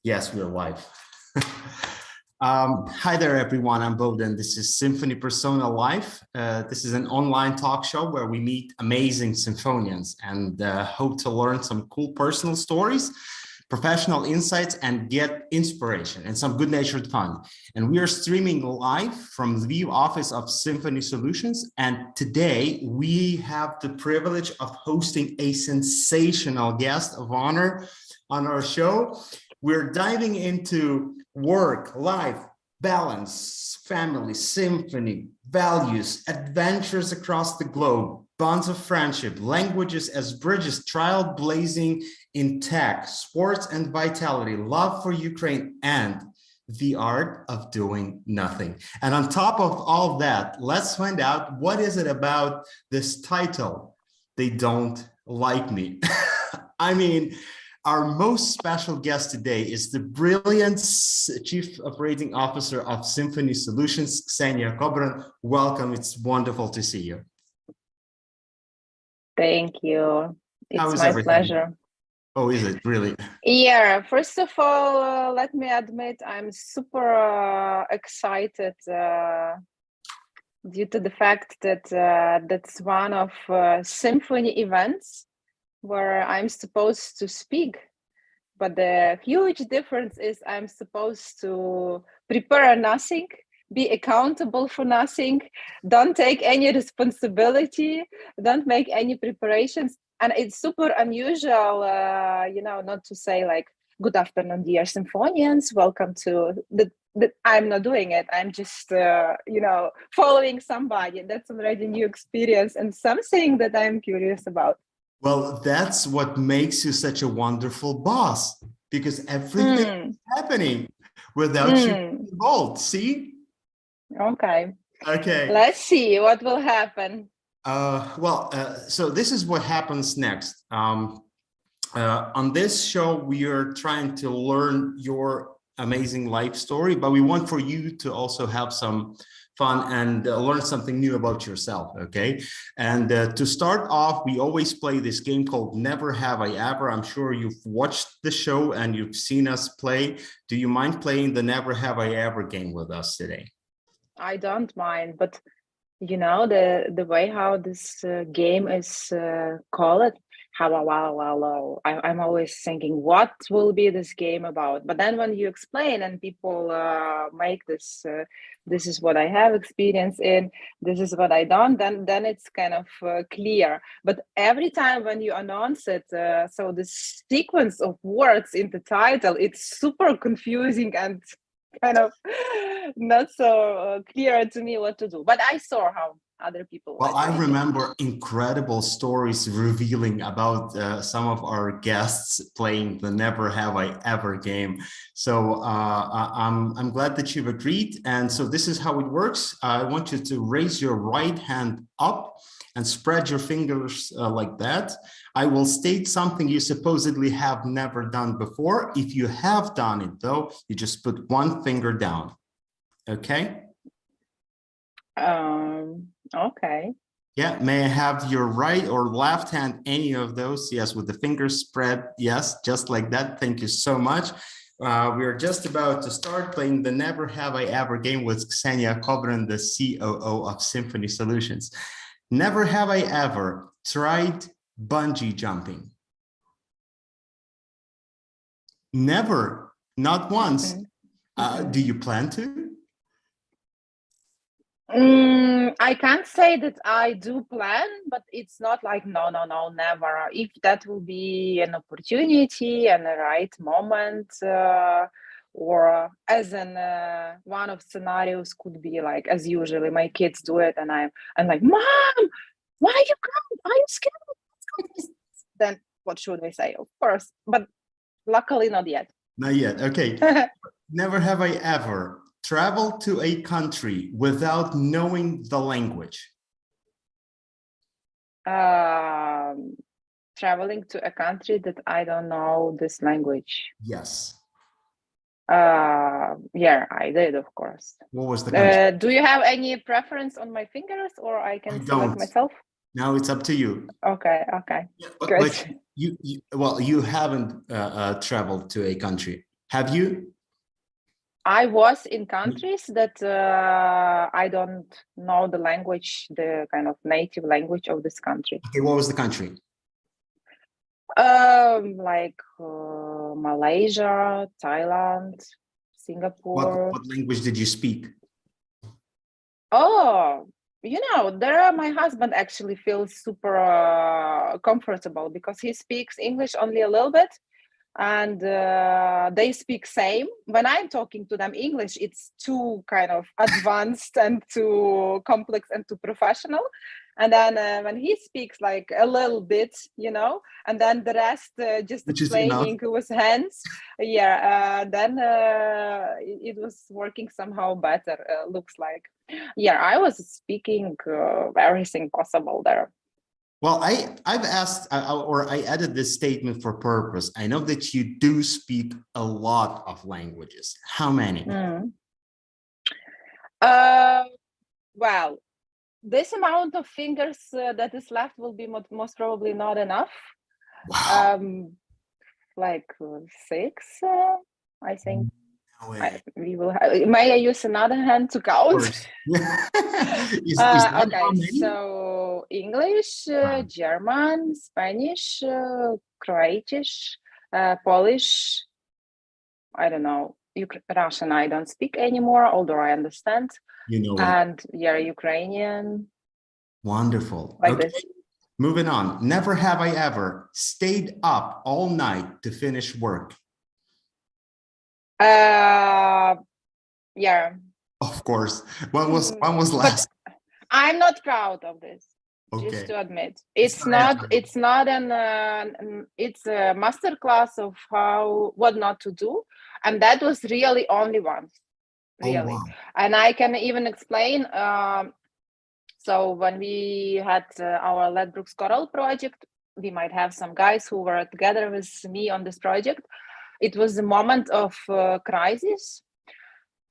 Yes, we're live. Hi there, everyone. I'm Boden. This is Symphony Persona Live. This is an online talk show where we meet amazing symphonians and hope to learn some cool personal stories, professional insights, and get inspiration and some good-natured fun. And we are streaming live from the Lviv office of Symphony Solutions. And today we have the privilege of hosting a sensational guest of honor on our show. We're diving into work, life, balance, family, symphony, values, adventures across the globe, bonds of friendship, languages as bridges, trailblazing in tech, sports and vitality, love for Ukraine, and the art of doing nothing. And on top of all that, let's find out what is it about this title, They Don't Like Me. I mean, our most special guest today is the brilliant Chief Operating Officer of Symphony Solutions, Kseniya Kobryn. Welcome. It's wonderful to see you. Thank you. It's my pleasure. Oh, is it really? Yeah, first of all, let me admit I'm super excited due to the fact that that's one of symphony events where I'm supposed to speak, but the huge difference is I'm supposed to prepare nothing, be accountable for nothing, don't take any responsibility, don't make any preparations. And it's super unusual, not to say like, good afternoon, dear symphonians, welcome to the I'm not doing it. I'm just, following somebody. That's already a new experience and something that I'm curious about. Well, that's what makes you such a wonderful boss, because everything is happening without you involved. See? Okay. Okay. Let's see what will happen. So this is what happens next. On this show, we are trying to learn your amazing life story, but we want for you to also have some fun and learn something new about yourself, okay? And to start off, we always play this game called Never Have I Ever. I'm sure you've watched the show and you've seen us play. Do you mind playing the Never Have I Ever game with us today? I don't mind, but you know, the way how this game is called, I'm always thinking, what will be this game about? But then when you explain and people make this, this is what I have experience in, this is what I don't, then it's kind of clear. But every time when you announce it, so the sequence of words in the title, it's super confusing and kind of not so clear to me what to do. But I saw how other people. Well, I remember incredible stories revealing about some of our guests playing the Never Have I Ever game. So I'm glad that you've agreed. And so this is how it works. I want you to raise your right hand up and spread your fingers like that. I will state something you supposedly have never done before. If you have done it, though, you just put one finger down. Okay? Okay. Yeah, may I have your right or left hand, any of those? Yes, with the fingers spread. Yes, just like that. Thank you so much. We are just about to start playing the Never Have I Ever game with Kseniya Kobryn, the COO of Symphony Solutions. Never have I ever tried bungee jumping. Never, not once. Do you plan to? I can't say that I do plan, but it's not like no, never. If that will be an opportunity and the right moment, or as in one of scenarios could be like, as usually my kids do it, and I'm like, Mom, why you come? Are you scared? Then what should I say? Of course, but luckily not yet. Not yet. Okay. Never have I ever traveled to a country without knowing the language. Traveling to a country that I don't know this language. Yes. Yeah, I did, of course. What was the country? Do you have any preference on my fingers, or I can select myself? Now it's up to you. Okay. Yeah, but you haven't traveled to a country, Have you? I was in countries that I don't know the language, the kind of native language of this country. Okay, what was the country? Like Malaysia, Thailand, Singapore. What language did you speak? Oh, there my husband actually feels super comfortable because he speaks English only a little bit, and they speak same. When I'm talking to them English, it's too kind of advanced and too complex and too professional. And then when he speaks like a little bit, and then the rest just Which is enough. explaining with hands, then it was working somehow better, looks like. Yeah, I was speaking everything possible there. Well, I've asked, or I added this statement for purpose. I know that you do speak a lot of languages. How many? Well, this amount of fingers that is left will be most probably not enough. Wow. Like 6, I think. No way. We will. May I use another hand to count? Is that okay, how many? so English, German, Spanish, Croatian, Polish. I don't know. Russian I don't speak anymore, although I understand. And Ukrainian. Wonderful. Like okay. This. Moving on. Never have I ever stayed up all night to finish work. Yeah. Of course. When was last? But I'm not proud of this. Okay. Just to admit, it's not it's a master class of what not to do, and that was really only once, really. Oh, wow. And I can even explain. So when we had our Ledbrooks Choral project, we might have some guys who were together with me on this project. It was a moment of crisis.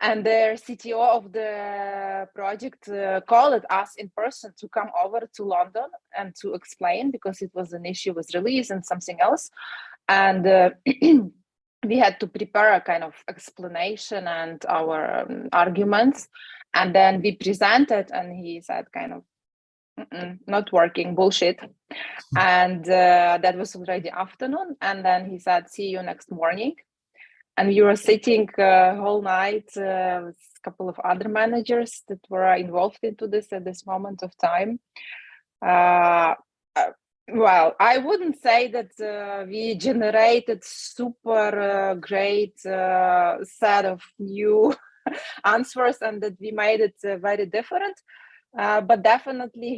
And the CTO of the project called us in person to come over to London and to explain, because it was an issue with release and something else. And we had to prepare a kind of explanation and our arguments. And then we presented, and he said kind of, not working, bullshit. And that was already afternoon. And then he said, see you next morning. And we were sitting whole night with a couple of other managers that were involved into this at this moment of time. Well, I wouldn't say that we generated super great set of new answers and that we made it very different. But definitely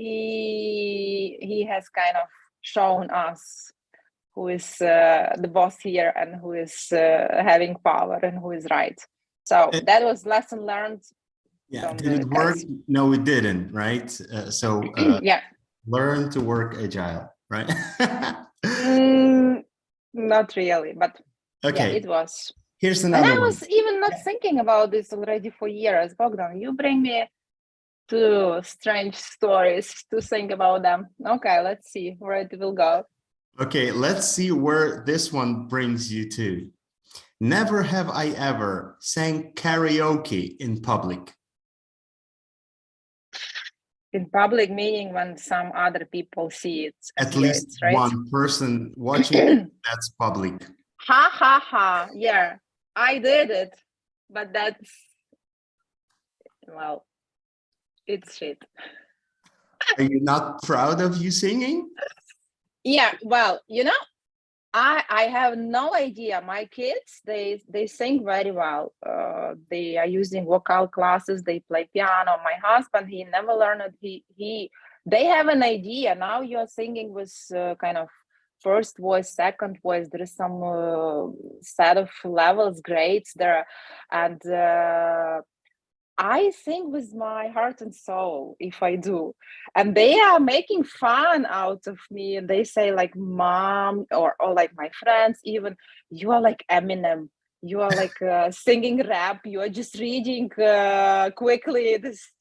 he has kind of shown us who is the boss here and who is having power and who is right. So that was lesson learned. Yeah, did it work? No, it didn't, right? Yeah. Learn to work agile, right? Not really, but okay. Yeah, it was. Here's another one. I was even not thinking about this already for years. Bogdan, you bring me 2 strange stories to think about them. Okay, let's see where it will go. Okay, let's see where this one brings you to. Never have I ever sang karaoke in public. In public, meaning when some other people see it. At least right? One person watching, that's public. Ha, ha, ha. Yeah, I did it. But that's, well, it's shit. Are you not proud of you singing? Yeah, well, I have no idea. My kids, they sing very well. They are using vocal classes. They play piano. My husband, he never learned it. They have an idea. Now you're singing with kind of first voice, second voice. There is some set of levels, grades there, and I sing with my heart and soul if I do. And they are making fun out of me. And they say like, mom, or like my friends even, you are like Eminem. You are like singing rap. You are just reading quickly this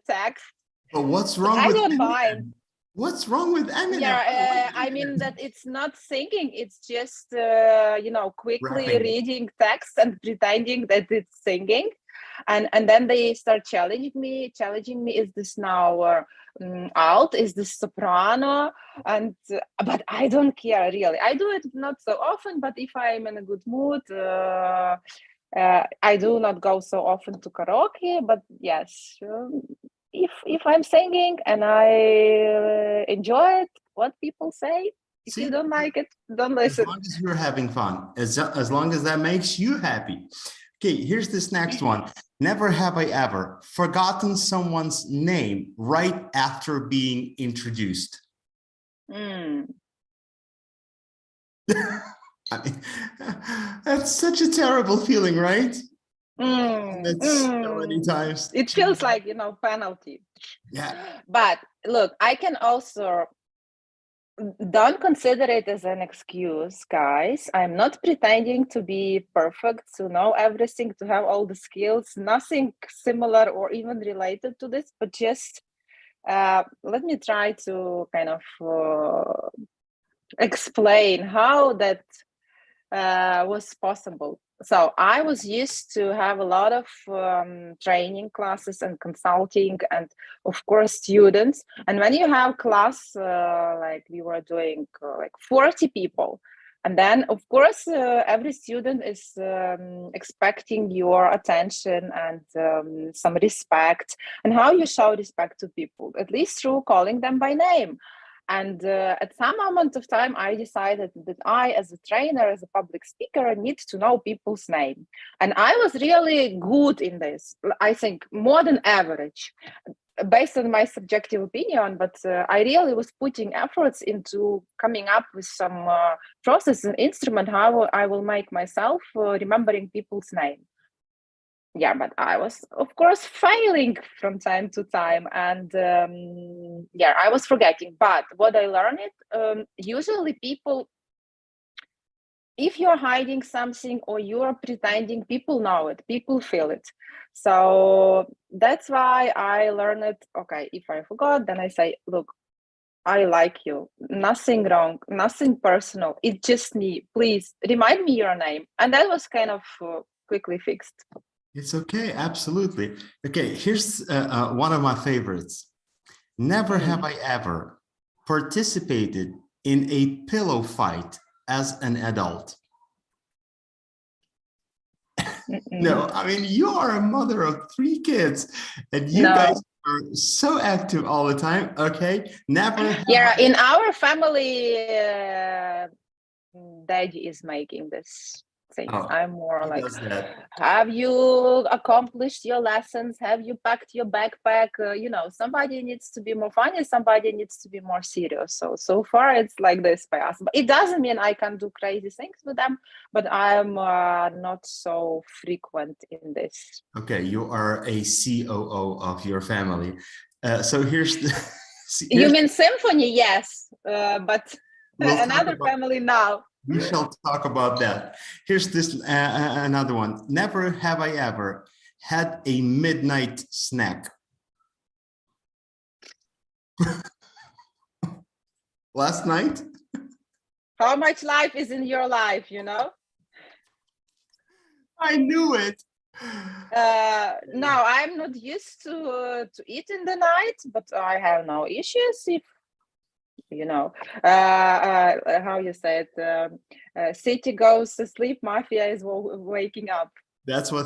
text. But what's wrong with I don't Eminem? Mind. What's wrong with Eminem? Yeah, I mean that it's not singing, it's just quickly Rapping. reading text and pretending that it's singing, and then they start challenging me, is this now alt, is this soprano? And but I don't care really. I do it not so often, but if I'm in a good mood, I do not go so often to karaoke, but yes, if I'm singing and I enjoy it, what people say, if you don't like it, don't listen. As long as you're having fun, as long as that makes you happy. Okay, here's this next one. Never have I ever forgotten someone's name right after being introduced. That's such a terrible feeling, right? That's so many times. It feels like, penalty. Yeah. But look, I can also, don't consider it as an excuse, guys. I'm not pretending to be perfect, to know everything, to have all the skills, nothing similar or even related to this, but just let me try to kind of explain how that was possible. So I was used to have a lot of training classes and consulting, and of course students. And when you have class like we were doing, like 40 people, and then of course every student is expecting your attention and some respect. And how you show respect to people, at least through calling them by name. And at some moment of time, I decided that I, as a trainer, as a public speaker, need to know people's name. And I was really good in this, I think more than average, based on my subjective opinion. But I really was putting efforts into coming up with some process and instrument, how I will make myself remembering people's name. Yeah, but I was, of course, failing from time to time, and yeah, I was forgetting. But what I learned, usually people, if you're hiding something or you're pretending, people know it, people feel it. So that's why I learned it. Okay, if I forgot, then I say, look, I like you, nothing wrong, nothing personal. It's just me. Please remind me your name. And that was kind of quickly fixed. It's okay, absolutely. Okay, here's one of my favorites. Never have I ever participated in a pillow fight as an adult. No, I mean, you are a mother of 3 kids and you guys are so active all the time. Okay, never. Yeah, in our family, daddy is making this. I'm more like, have you accomplished your lessons? Have you packed your backpack? Somebody needs to be more funny, somebody needs to be more serious. So far it's like this by us, but it doesn't mean I can do crazy things with them, but I'm not so frequent in this. Okay, you are a COO of your family. So here's the... You mean symphony? Yes, but another family now. We shall talk about that. Here's this another one. Never have I ever had a midnight snack. Last night? How much life is in your life, I knew it. No, I'm not used to eat in the night, but I have no issues if how you say it, city goes to sleep, mafia is waking up. That's what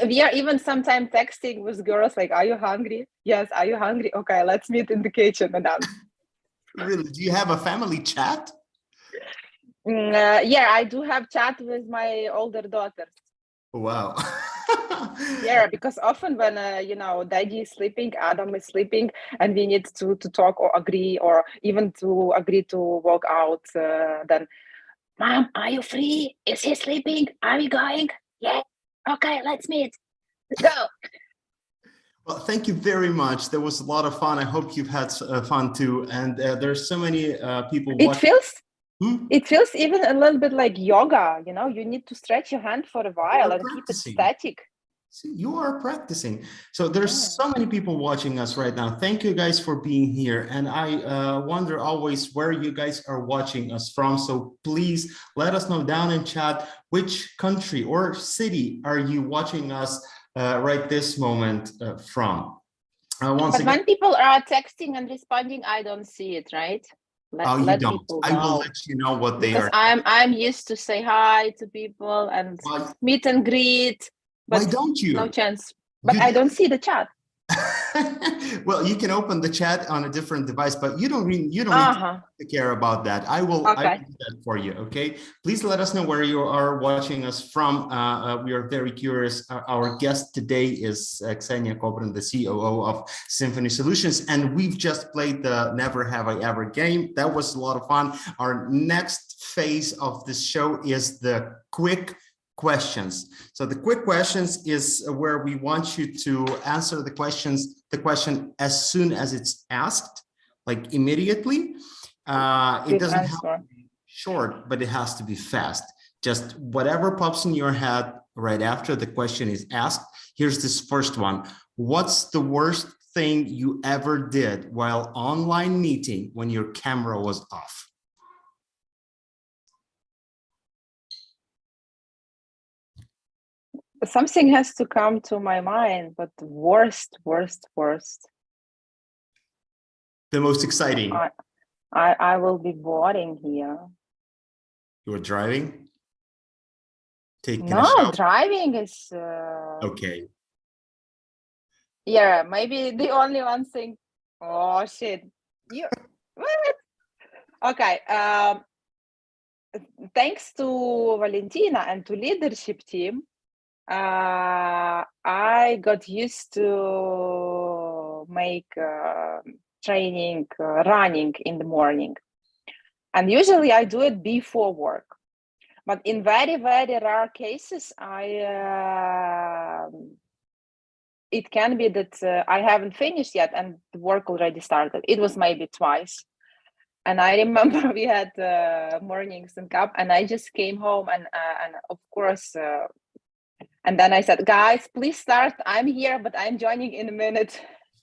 we are even sometimes texting with girls like, are you hungry? Yes, are you hungry? Okay, let's meet in the kitchen. And really, do you have a family chat? Yeah, I do have chat with my older daughters. Wow. Yeah, because often when daddy is sleeping, Adam is sleeping, and we need to talk or agree, or even to agree to walk out, then, Mom, are you free? Is he sleeping? Are we going? Yeah. Okay, let's meet. Go. Well, thank you very much. That was a lot of fun. I hope you've had fun too. And there's so many people watching. It feels even a little bit like yoga, you need to stretch your hand for a while and keep it static. See, you are practicing. So there's so many people watching us right now. Thank you guys for being here. And I wonder always where you guys are watching us from. So please let us know down in chat, which country or city are you watching us right this moment from? Once But again, when people are texting and responding, I don't see it, right? you don't. People I will know. let you know what they Because are. I'm used to say hi to people and meet and greet. But why don't you? No chance. But I don't see the chat. Well, you can open the chat on a different device, but you don't need to care about that. I will do that for you. Okay, please let us know where you are watching us from. We are very curious. Our guest today is Kseniya Kobryn, the COO of Symphony Solutions, and we've just played the Never Have I Ever game. That was a lot of fun. Our next phase of this show is the quick questions. So the quick questions is where we want you to answer the question as soon as it's asked, like immediately. It doesn't have to be short, but it has to be fast. Just whatever pops in your head right after the question is asked. Here's this first one. What's the worst thing you ever did while online meeting when your camera was off? Something has to come to my mind, but worst. The most exciting. I will be boring here. You were driving? Driving is okay. Yeah, maybe the only one thing. Oh shit! You what? Okay. Thanks to Valentina and to leadership team, I got used to make training running in the morning, and usually I do it before work. But in very, very rare cases, it can be that I haven't finished yet and the work already started. It was maybe twice. And I remember we had morning sync up, and I just came home and of course, and then I said, guys, please start. I'm here, but I'm joining in a minute.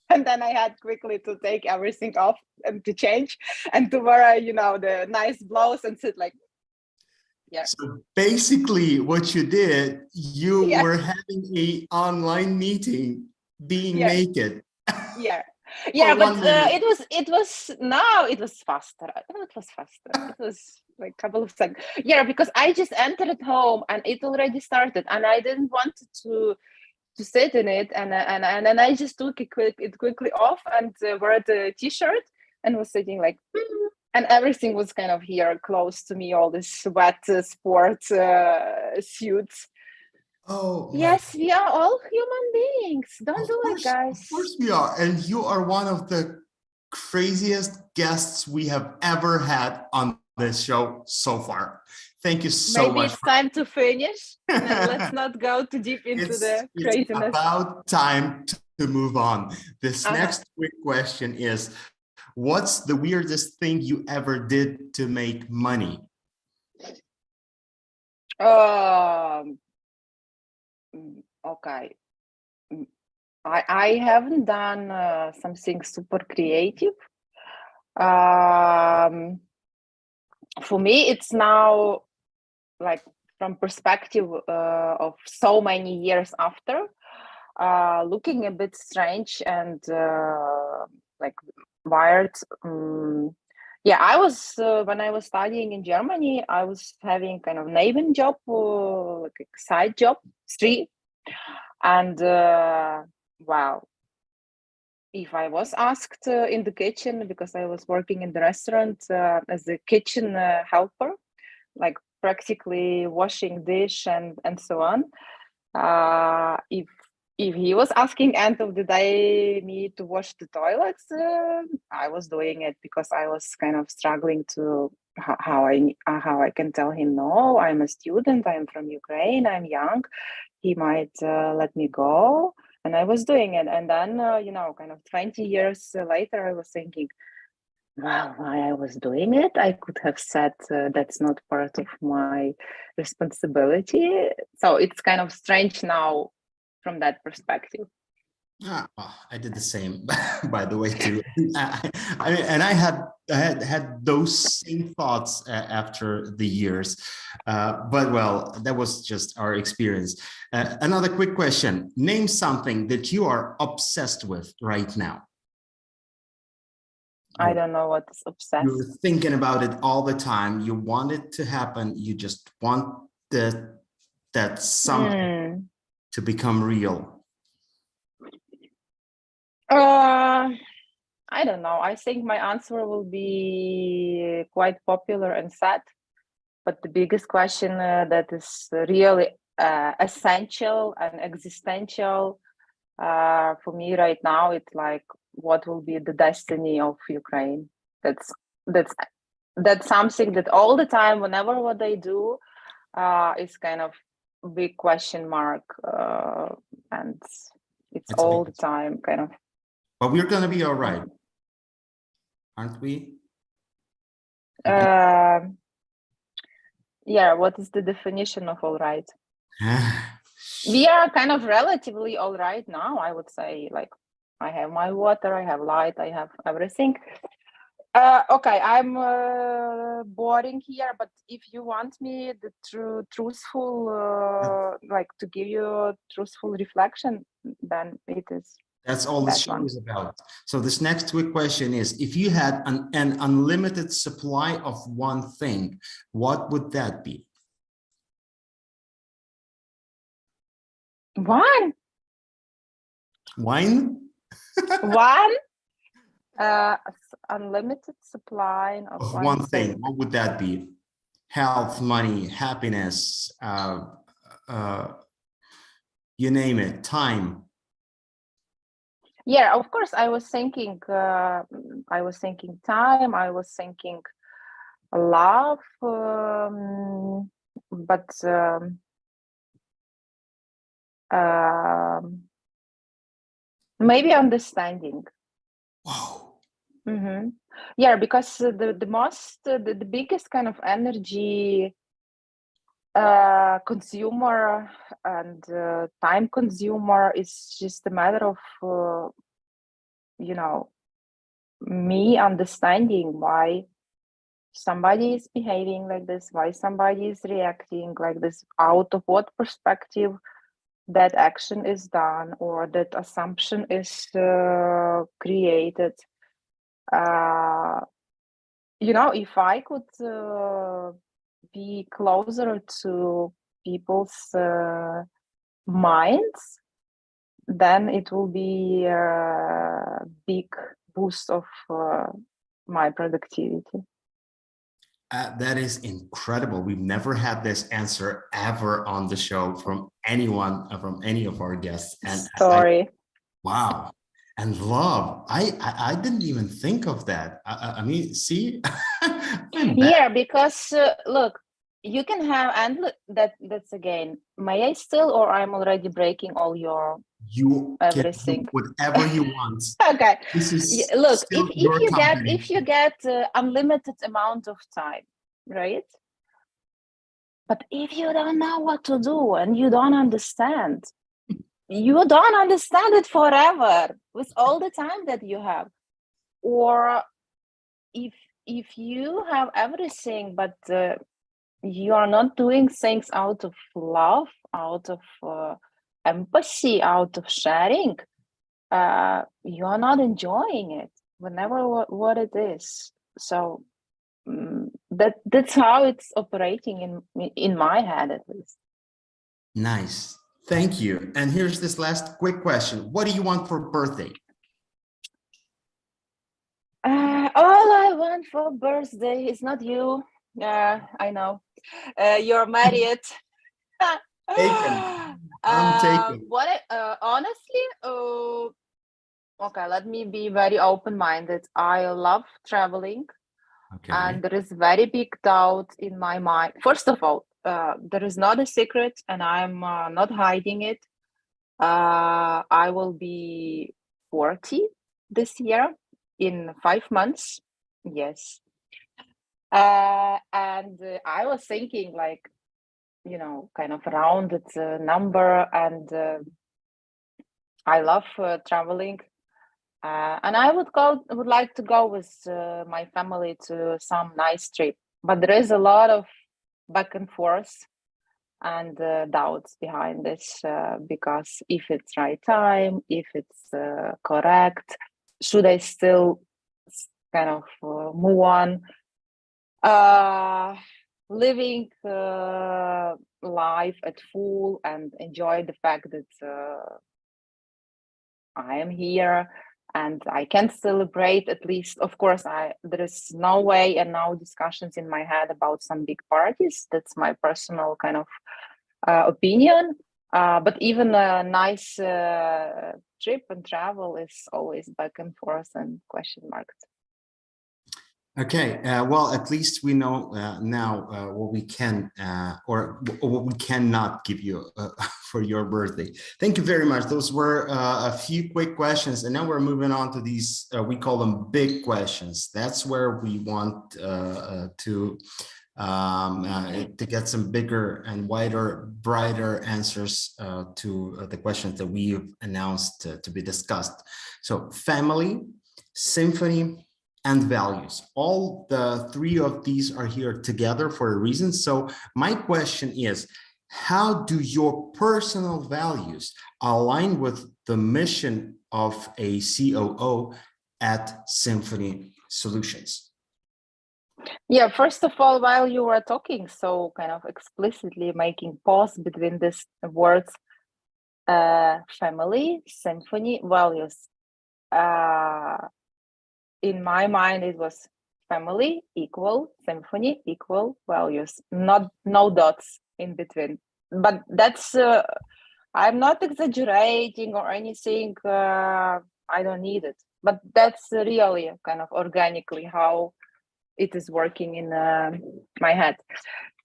And then I had quickly to take everything off and to change and to wear, the nice blouse and sit like, yeah. So basically what you did, you were having an online meeting being naked. Yeah. Yeah, but it was faster. It was faster. It was like a couple of seconds. Yeah, because I just entered home and it already started, and I didn't want to sit in it, and then I just took it quickly off and wore the t-shirt and was sitting like, and everything was kind of here close to me, all this wet sport suits. Oh, yes, we are all human beings. Don't do it, guys. Of course we are. And you are one of the craziest guests we have ever had on this show so far. Thank you so much. Maybe it's time to finish. And let's not go too deep into the craziness. It's about time to move on. This next quick question is, what's the weirdest thing you ever did to make money? Okay. I haven't done something super creative. For me, it's now like from perspective of so many years after, looking a bit strange and like wired. Yeah, I was when I was studying in Germany, I was having kind of neighboring job, like a side job, street, and wow. If I was asked in the kitchen, because I was working in the restaurant as a kitchen helper, like practically washing dish and so on. If he was asking end of the day me to wash the toilets, I was doing it, because I was kind of struggling to how I can tell him, no, I'm a student, I'm from Ukraine, I'm young, he might let me go. And I was doing it. And then, kind of 20 years later, I was thinking, well, why I was doing it? I could have said that's not part of my responsibility. So it's kind of strange now from that perspective. Well, I did the same, by the way, too. And I had those same thoughts after the years, but well, that was just our experience. Another quick question: name something that you are obsessed with right now. I don't know what is obsessed. You're thinking about it all the time. You want it to happen. You just want that something to become real. I don't know. I think my answer will be quite popular and sad. But the biggest question that is really essential and existential for me right now, it's like, what will be the destiny of Ukraine? That's something that all the time, whenever what they do, is kind of big question mark, and it's all the time kind of. But we're going to be all right, aren't we? Yeah, what is the definition of all right? We are kind of relatively all right now, I would say. Like, I have my water, I have light, I have everything. Okay, I'm boring here, but if you want me the truthful, like to give you a truthful reflection, then it is. That's all this show is about. So this next quick question is, if you had an unlimited supply of one thing, what would that be? Wine. Wine? Wine? Unlimited supply of one thing. What would that be? Health, money, happiness, you name it, time. Yeah, of course. I was thinking time. I was thinking love, but maybe understanding. Wow. Mm-hmm. Yeah, because the biggest kind of energy consumer and time consumer is just a matter of me understanding why somebody is behaving like this, why somebody is reacting like this, out of what perspective that action is done or that assumption is created. If I could be closer to people's minds, then it will be a big boost of my productivity. That is incredible. We've never had this answer ever on the show from anyone, from any of our guests. And story. Wow. And love. I didn't even think of that. I mean, see? Yeah, because look, you can have, and look, that's again, may I still, or I'm already breaking all your everything? Can do whatever you want. Okay. This is look, if you get unlimited amount of time, right? But if you don't know what to do and you don't understand, you don't understand it forever with all the time that you have. Or if you have everything, but you are not doing things out of love, out of empathy, out of sharing, you are not enjoying it, whenever what it is. So that's how it's operating in my head, at least. Nice. Thank you. And here's this last quick question. What do you want for birthday? All I want for birthday is not you. I know. You're married. Taken. I'm taken. Honestly, okay, let me be very open-minded. I love traveling. Okay. And there is very big doubt in my mind. First of all, there is not a secret, and I'm not hiding it. I will be 40 this year in 5 months. Yes. And I was thinking, like, kind of rounded number, and I love traveling, and I would like to go with my family to some nice trip. But there is a lot of back and forth and doubts behind this, because if it's right time, if it's correct, should I still kind of move on, living life at full and enjoy the fact that I am here and I can celebrate at least. Of course, there is no way and no discussions in my head about some big parties. That's my personal kind of opinion. But even a nice trip and travel is always back and forth and question marks. Okay, well, at least we know now what we can or what we cannot give you for your birthday. Thank you very much. Those were a few quick questions, and now we're moving on to these, we call them big questions. That's where we want to get some bigger and wider, brighter answers to the questions that we've announced to be discussed. So family, symphony, and values. All the three of these are here together for a reason. So my question is, how do your personal values align with the mission of a COO at Symphony Solutions? Yeah, first of all, while you were talking, so kind of explicitly making pause between these words, family, symphony, values. In my mind, it was family equal symphony equal values, no dots in between. But that's I'm not exaggerating or anything. I don't need it, but that's really kind of organically how it is working in my head.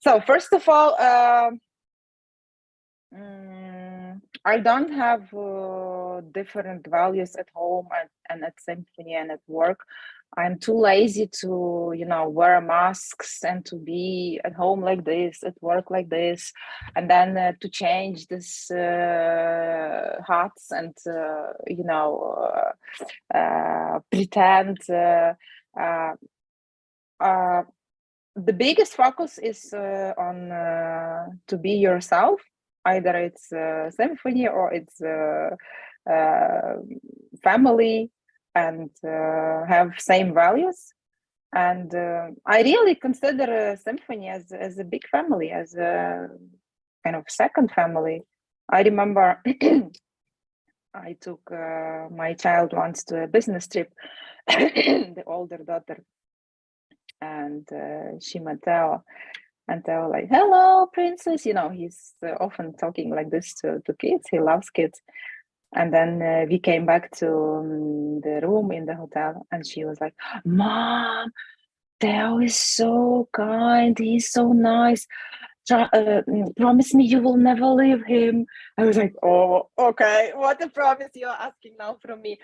So first of all, I don't have different values at home and at Symphony and at work. I'm too lazy to, wear masks and to be at home like this, at work like this, and then to change this hats and, pretend. The biggest focus is on to be yourself. Either it's symphony or it's family, and have same values. And I really consider symphony as a big family, as a kind of second family. I remember I took my child once to a business trip, the older daughter, and she met Theo, and Theo like, "Hello, princess." He's often talking like this to kids. He loves kids. And then we came back to the room in the hotel, and she was like, "Mom, Theo is so kind. He's so nice. Promise me you will never leave him." I was like, "Oh, okay. What a promise you're asking now from me."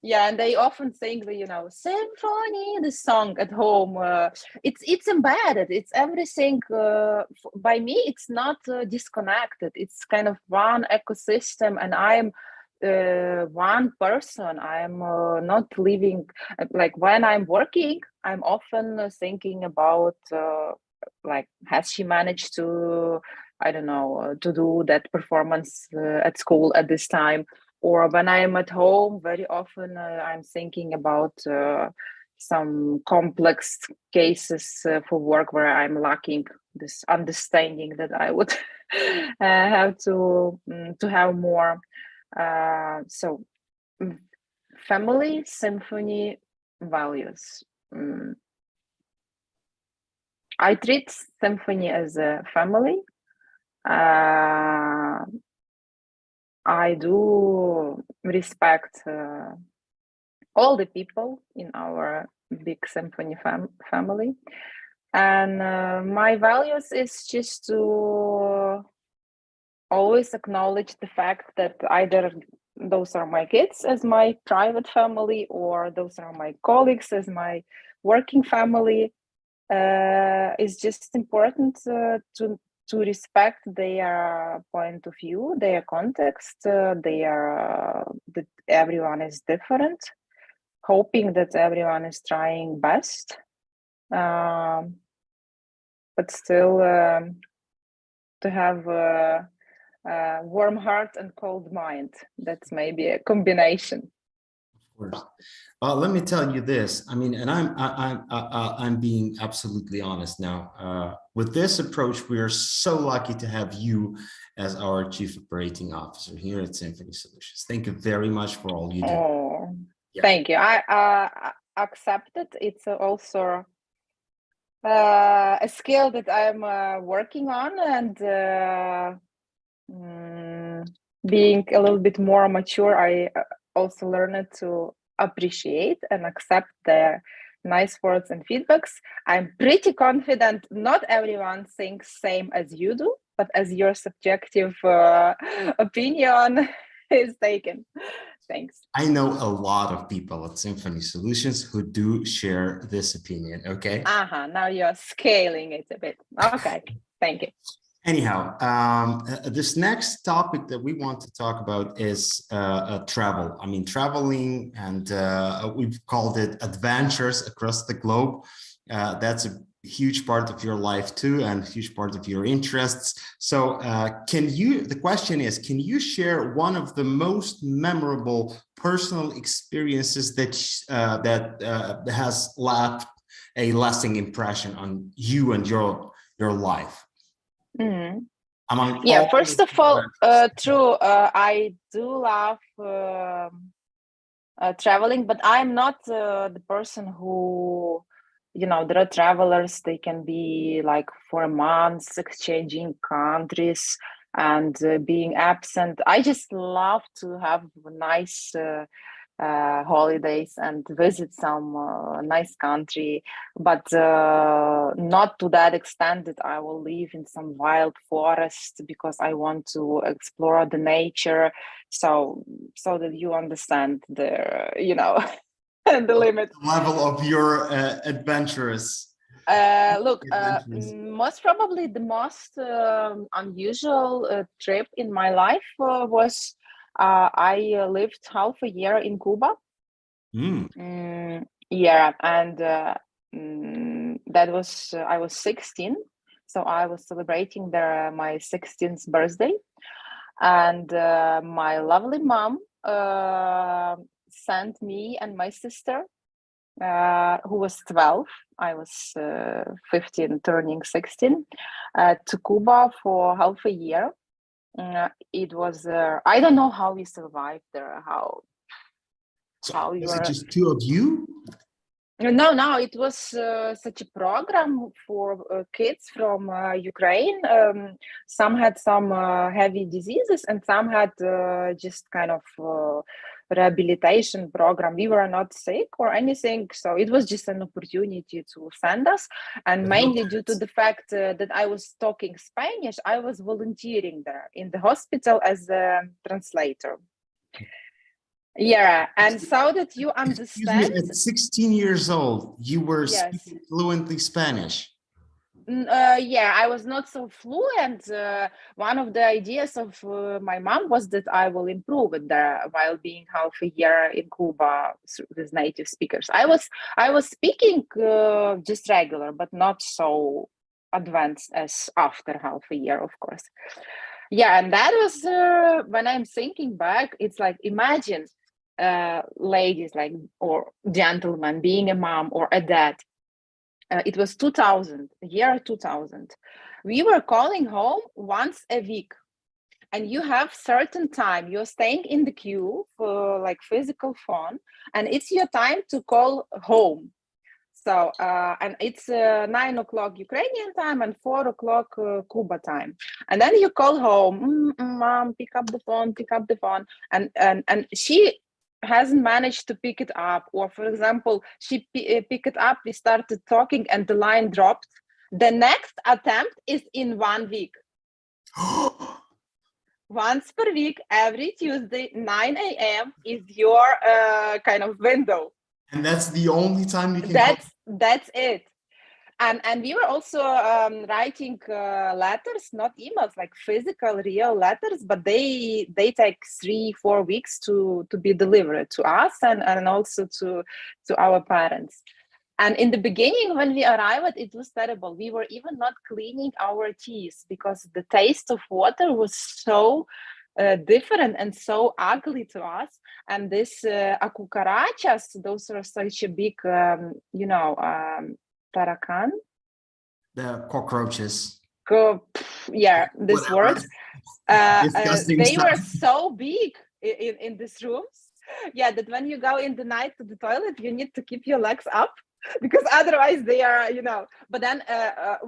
Yeah, and they often sing the symphony, the song at home. It's embedded. It's everything. By me, it's not disconnected. It's kind of one ecosystem, and I'm one person. I'm not living like when I'm working. I'm often thinking about like, has she managed to, I don't know, to do that performance at school at this time? Or when I'm at home, very often I'm thinking about some complex cases for work where I'm lacking this understanding that I would have to have more. So family, symphony, values. I treat symphony as a family. I do respect all the people in our big symphony family. And my values is just to always acknowledge the fact that either those are my kids as my private family, or those are my colleagues as my working family. It's just important to to respect their point of view, their context, that everyone is different, hoping that everyone is trying best, but still to have a warm heart and cold mind. That's maybe a combination. Of course. Let me tell you this. I mean, and I'm being absolutely honest now. With this approach, we are so lucky to have you as our Chief Operating Officer here at Symphony Solutions. Thank you very much for all you do. Oh, yeah. Thank you. I accept it. It's also a skill that I'm working on, and being a little bit more mature, I also learned to appreciate and accept the nice words and feedbacks. I'm pretty confident not everyone thinks same as you do, but as your subjective opinion is taken. Thanks. I know a lot of people at Symphony Solutions who do share this opinion, okay? Now you're scaling it a bit. Okay, thank you. Anyhow, this next topic that we want to talk about is travel. I mean, traveling, and we've called it adventures across the globe. That's a huge part of your life too, and a huge part of your interests. So the question is, can you share one of the most memorable personal experiences that has left a lasting impression on you and your life? Yeah, first of all, true, I do love traveling, but I'm not the person who, there are travelers, they can be like for months exchanging countries and being absent. I just love to have nice holidays and visit some nice country, but not to that extent that I will live in some wild forest, because I want to explore the nature, so that you understand the the limit. The level of your adventurous. Look, most probably the most unusual trip in my life was I lived half a year in Cuba. Yeah, and that was I was 16, so I was celebrating there my 16th birthday, and my lovely mom sent me and my sister, who was 12, I was 15, turning 16, to Cuba for half a year. It was I don't know how we survived there. Was it just two of you? No, it was such a program for kids from Ukraine. Some had some heavy diseases, and some had just kind of rehabilitation program. We were not sick or anything, so it was just an opportunity to send us. And mainly due to the fact that I was talking Spanish, I was volunteering there in the hospital as a translator. Yeah, and so that you understand. Excuse me, at 16 years old, you were speaking fluently Spanish. Yeah, I was not so fluent. One of the ideas of my mom was that I will improve it there while being half a year in Cuba with native speakers. I was speaking just regular, but not so advanced as after half a year, of course. Yeah, and that was when I'm thinking back, it's like, imagine ladies or gentlemen being a mom or a dad. It was 2000, year 2000. We were calling home once a week, and you have certain time. You're staying in the queue for physical phone, and it's your time to call home. So, and it's 9 o'clock Ukrainian time and 4 o'clock Cuba time. And then you call home, mom, pick up the phone. And she hasn't managed to pick it up. Or for example, she pick it up, we started talking and the line dropped. The next attempt is in 1 week. Once per week, every Tuesday, 9 a.m. is your kind of window. And that's the only time you can That's it. And we were also writing letters, not emails, like physical, real letters, but they take 3-4 weeks to be delivered to us and also to our parents. And in the beginning, when we arrived, it was terrible. We were even not cleaning our teeth because the taste of water was so different and so ugly to us. And this acucarachas, those are such a big, tarakan. The cockroaches. Yeah, this word. Disgusting They stuff. were so big in these rooms. Yeah, that when you go in the night to the toilet, you need to keep your legs up because otherwise they are, But then,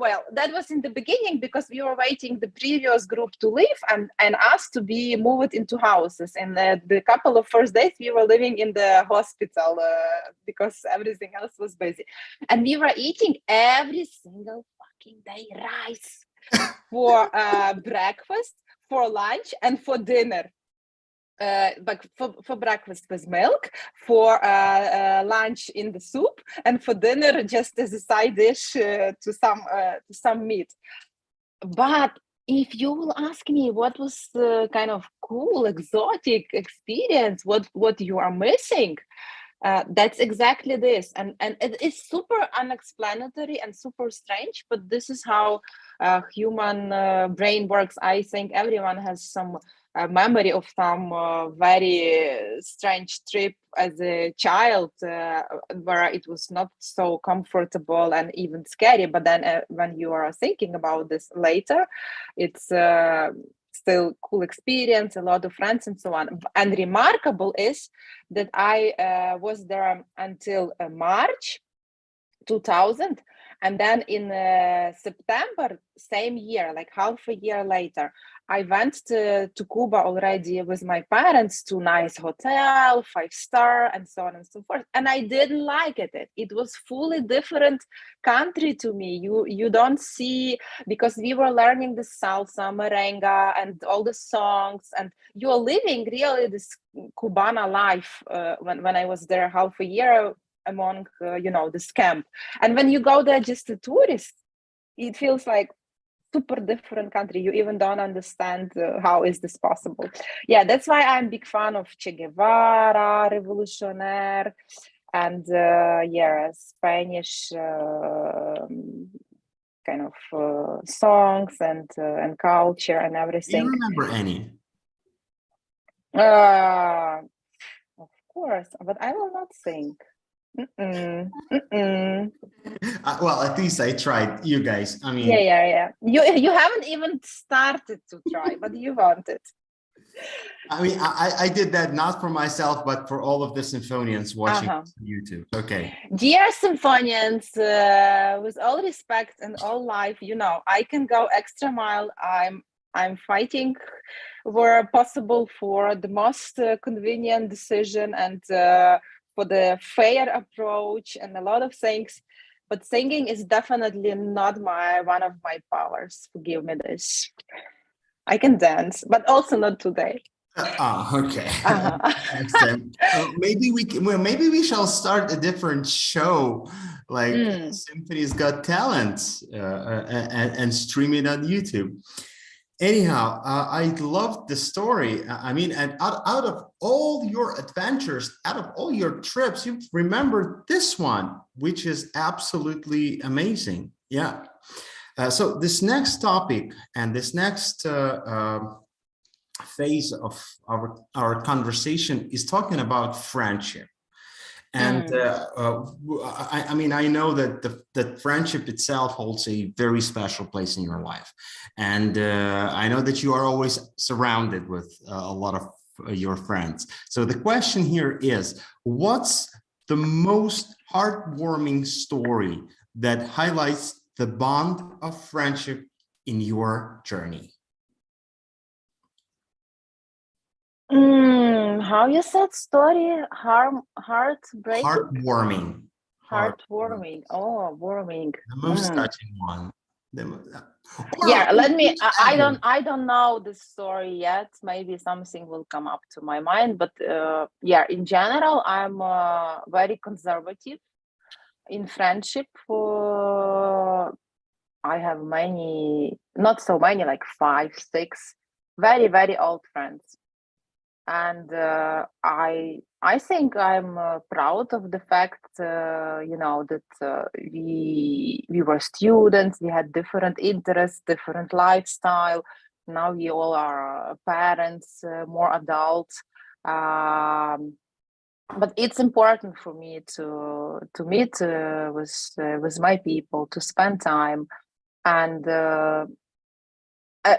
well, that was in the beginning because we were waiting the previous group to leave and us to be moved into houses. And the couple of first days we were living in the hospital because everything else was busy. And we were eating every single fucking day rice for breakfast, for lunch, and for dinner. But for breakfast was milk, for lunch in the soup, and for dinner just as a side dish to some meat. But if you will ask me what was the kind of cool, exotic experience, what you are missing, that's exactly this, and it is super unexplanatory and super strange, but this is how human brain works. I think everyone has some memory of some very strange trip as a child where it was not so comfortable and even scary, but then when you are thinking about this later, it's still cool experience, a lot of friends and so on. And remarkable is that I was there until March 2000, and then in September same year, like half a year later, I went to Cuba already with my parents to nice hotel, 5-star, and so on and so forth. And I didn't like it. It was fully different country to me. You don't see, because we were learning the salsa, merengue, and all the songs, and you're living really this Cubana life when I was there half a year among this camp. And when you go there just a tourist, it feels like super different country. You even don't understand how is this possible. Yeah, that's why I'm big fan of Che Guevara, Revolutionaire, and Spanish kind of songs and culture and everything. Do you remember any? Of course, but I will not sing. Well, at least I tried. You guys, I mean, yeah. You haven't even started to try, but you want it. I mean, I did that not for myself, but for all of the symphonians watching YouTube. Okay. Dear symphonians, with all respect and all life, I can go extra mile. I'm fighting where possible for the most convenient decision and for the fair approach and a lot of things, but singing is definitely not one of my powers. Forgive me this. I can dance, but also not today. Okay. Next time. Maybe we shall start a different show, like Symphony's Got Talent, and stream it on YouTube. Anyhow, I loved the story. I mean, and out of all your adventures, out of all your trips, you remember this one, which is absolutely amazing. Yeah. So this next topic and this next phase of our conversation is talking about friendship. And I mean, I know that that friendship itself holds a very special place in your life. And I know that you are always surrounded with a lot of your friends. So the question here is, what's the most heartwarming story that highlights the bond of friendship in your journey? How you said story? Heartbreaking? Heartwarming. Heartwarming. Oh, warming. The most touching one. Yeah, let me. I don't know the story yet. Maybe something will come up to my mind. But yeah, in general, I'm very conservative. in friendship, I have many, not so many, like 5, 6 very, very old friends. And I think I'm proud of the fact, that we were students, we had different interests, different lifestyle. Now we all are parents, more adults. But it's important for me to meet with my people, to spend time, and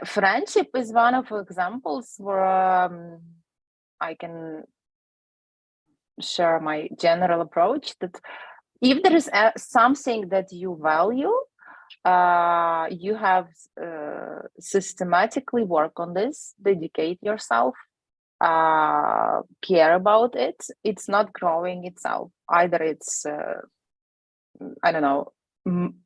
friendship is one of examples where I can share my general approach that if there is something that you value, you have systematically work on this, dedicate yourself, care about it. It's not growing itself. Either it's, I don't know,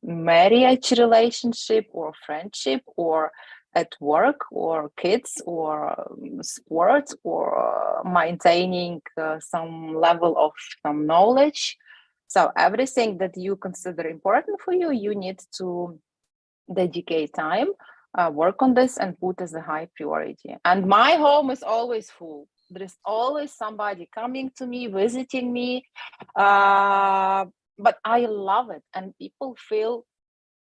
marriage relationship or friendship or at work or kids or sports or maintaining some level of some knowledge. So everything that you consider important for you, you need to dedicate time, work on this and put as a high priority. And my home is always full. There is always somebody coming to me, visiting me. But I love it. And people feel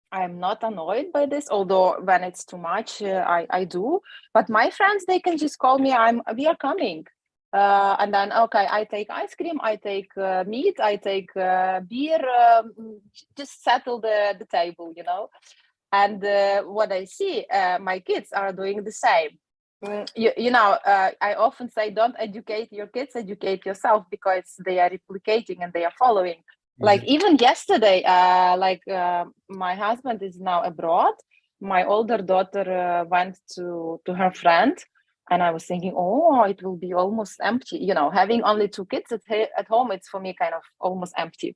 I'm not annoyed by this, although when it's too much, I do. But my friends, they can just call me, we are coming. And then, okay, I take ice cream, I take meat, I take beer, just settle the table, And what I see, my kids are doing the same. I often say, don't educate your kids, educate yourself, because they are replicating and they are following. Like even yesterday, my husband is now abroad. My older daughter went to her friend, and I was thinking, oh, it will be almost empty. Having only 2 kids at home, it's for me kind of almost empty.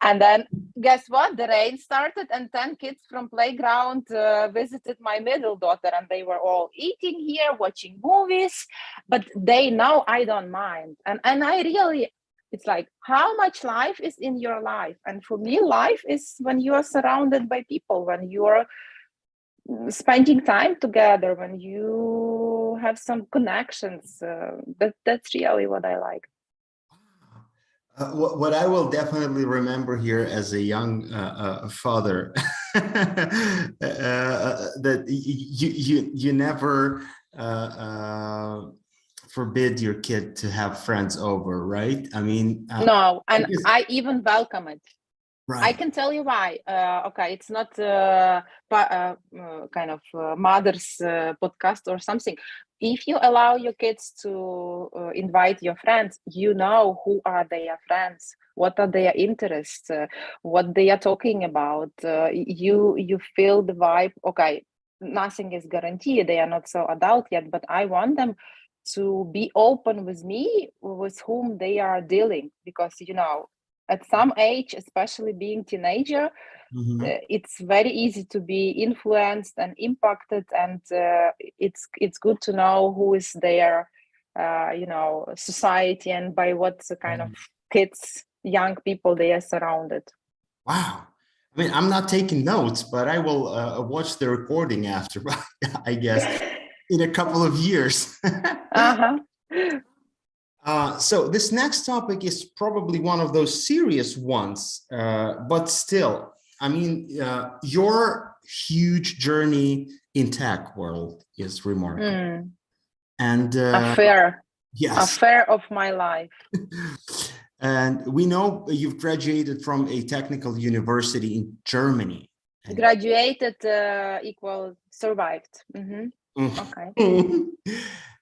And then guess what? The rain started, and 10 kids from playground visited my middle daughter, and they were all eating here, watching movies. But they know I don't mind, and I really. It's like how much life is in your life. And for me, life is when you are surrounded by people, when you are spending time together, when you have some connections. That's really what I like. What I will definitely remember here as a young father, that you never forbid your kid to have friends over, right? I mean, no, and I even welcome it. Right. I can tell you why. Okay, it's not kind of mother's podcast or something. If you allow your kids to invite your friends, you know who are their friends, what are their interests, what they are talking about. You feel the vibe. Okay, nothing is guaranteed. They are not so adult yet, but I want them to be open with me, with whom they are dealing, because at some age, especially being teenager, it's very easy to be influenced and impacted, and it's good to know who is their society and by what kind of kids, young people they are surrounded. Wow. I mean, I'm not taking notes, but I will watch the recording after, I guess, in a couple of years. So this next topic is probably one of those serious ones, but still, I mean, your huge journey in tech world is remarkable. And affair of my life. And we know you've graduated from a technical university in Germany. Graduated equal survived. Okay.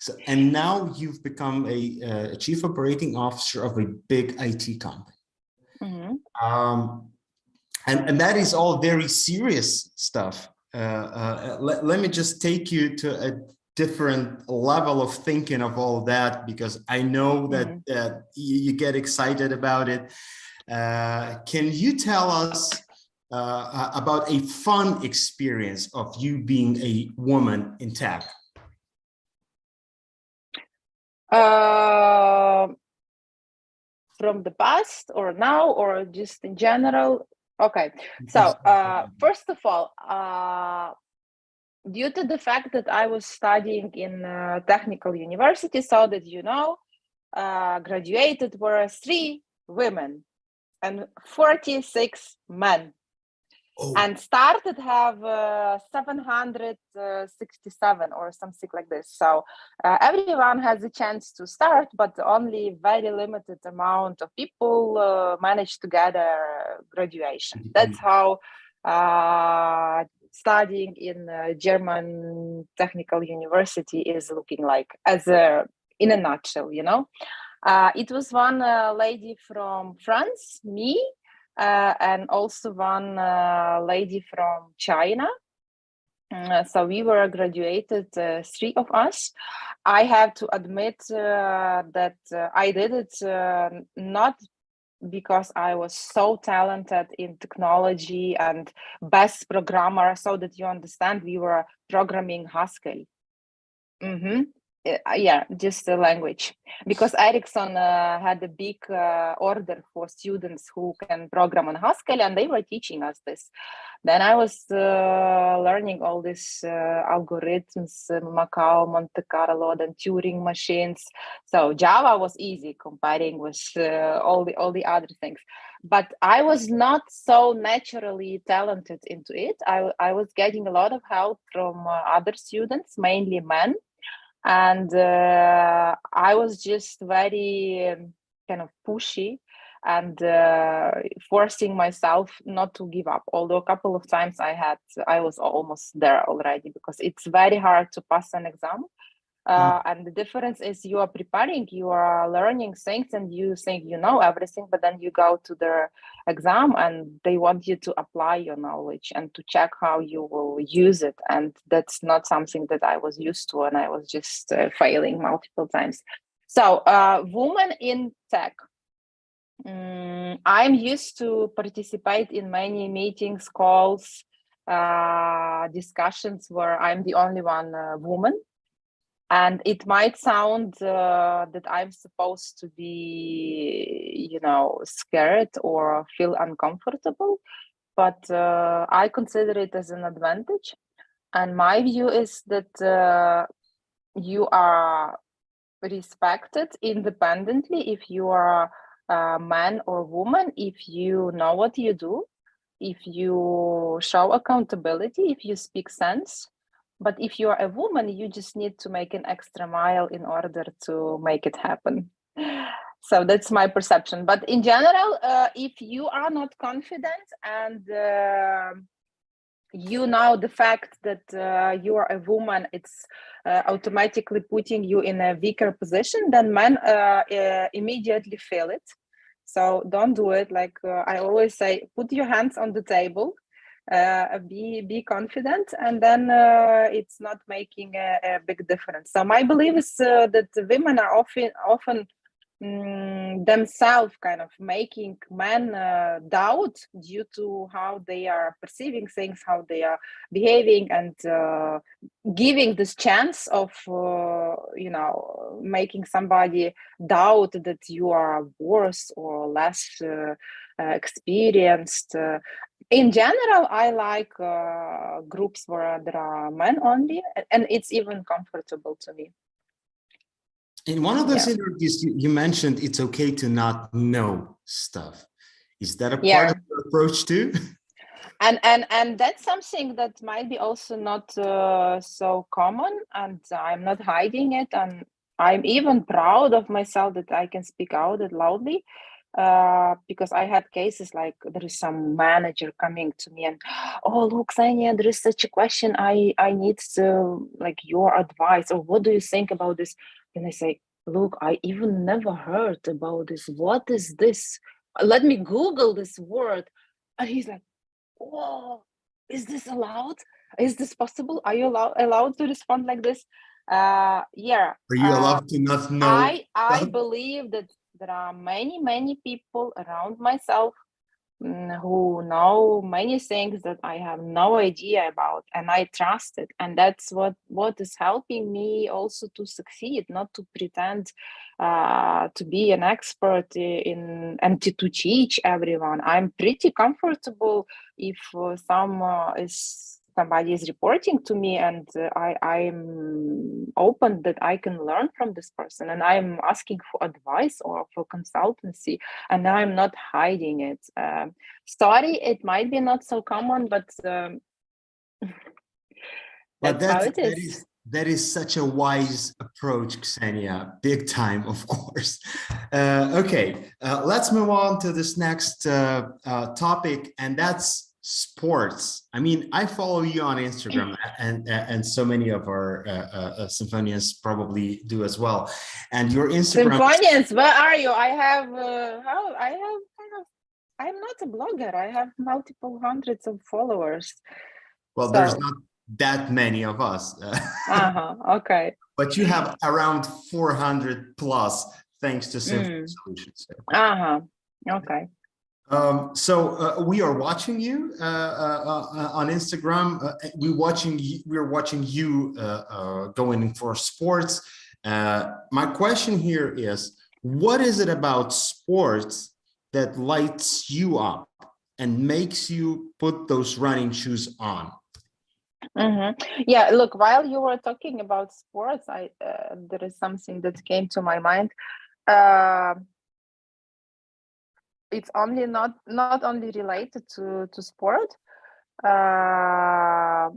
So, and now you've become a chief operating officer of a big IT company. And that is all very serious stuff. Let me just take you to a different level of thinking of all that, because I know that you get excited about it. Can you tell us about a fun experience of you being a woman in tech? from the past or now or just in general? Okay, so first of all, due to the fact that I was studying in technical university, so that you know, graduated were 3 women and 46 men. Oh. And started have 767 or something like this. So everyone has a chance to start, but only very limited amount of people manage to get a graduation. That's how studying in German technical university is looking like, as in a nutshell, you know. It was one lady from France, me, and also one lady from China. So we were graduated, 3 of us. I have to admit that I did it not because I was so talented in technology and best programmer, so that you understand, we were programming Haskell. Yeah, just the language, because Ericsson had a big order for students who can program on Haskell, and they were teaching us this. Then I was learning all these algorithms, Macau, Monte Carlo, then Turing machines. So Java was easy comparing with all the other things. But I was not so naturally talented into it. I was getting a lot of help from other students, mainly men. And I was just very kind of pushy and forcing myself not to give up. Although a couple of times I was almost there already, because it's very hard to pass an exam. And the difference is you are preparing, you are learning things, and you think you know everything, but then you go to the exam and they want you to apply your knowledge and to check how you will use it. And that's not something that I was used to, and I was just failing multiple times. So women in tech. I'm used to participate in many meetings, calls, discussions where I'm the only one woman. And it might sound that I'm supposed to be, you know, scared or feel uncomfortable, but I consider it as an advantage. And my view is that you are respected independently if you are a man or woman, if you know what you do, if you show accountability, if you speak sense. But if you're a woman, you just need to make an extra mile in order to make it happen. So that's my perception. But in general, if you are not confident and you know the fact that you are a woman, it's automatically putting you in a weaker position, then men immediately feel it. So don't do it. Like I always say, put your hands on the table. Be confident, and then it's not making a big difference. So my belief is that women are often themselves kind of making men doubt due to how they are perceiving things, how they are behaving, and giving this chance of you know, making somebody doubt that you are worse or less experienced. In general, I like groups where there are men only, and it's even comfortable to me. In one of those interviews, you mentioned it's okay to not know stuff. Is that a part of your approach too? And that's something that might be also not so common, and I'm not hiding it. And I'm even proud of myself that I can speak out it loudly. Because I had cases like there is some manager coming to me and, oh, look, Kseniya, there is such a question. I need like your advice, or what do you think about this? And I say, look, I even never heard about this. What is this? Let me Google this word. And he's like, whoa, is this allowed? Is this possible? Are you allowed to respond like this? Are you allowed to not know? I believe that there are many people around myself who know many things that I have no idea about, and I trust it. And that's what is helping me also to succeed, not to pretend to be an expert in and to teach everyone. I'm pretty comfortable if somebody is reporting to me, and I'm open that I can learn from this person, and I'm asking for advice or for consultancy, and I'm not hiding it. Sorry, it might be not so common, but But that's how it is. that is such a wise approach, Kseniya, big time, of course. Okay, let's move on to this next topic, and that's sports. I mean, I follow you on Instagram, and so many of our Symphonians probably do as well. And your Instagram. Symphonians, where are you? I'm not a blogger. I have multiple hundreds of followers. Well, there's not that many of us. Okay. But you have around 400 plus, thanks to Symphony Solutions. Okay. So we are watching you on Instagram. We're watching you going for sports. My question here is, what is it about sports that lights you up and makes you put those running shoes on? Yeah, look, while you were talking about sports, there is something that came to my mind. It's only not only related to sport, but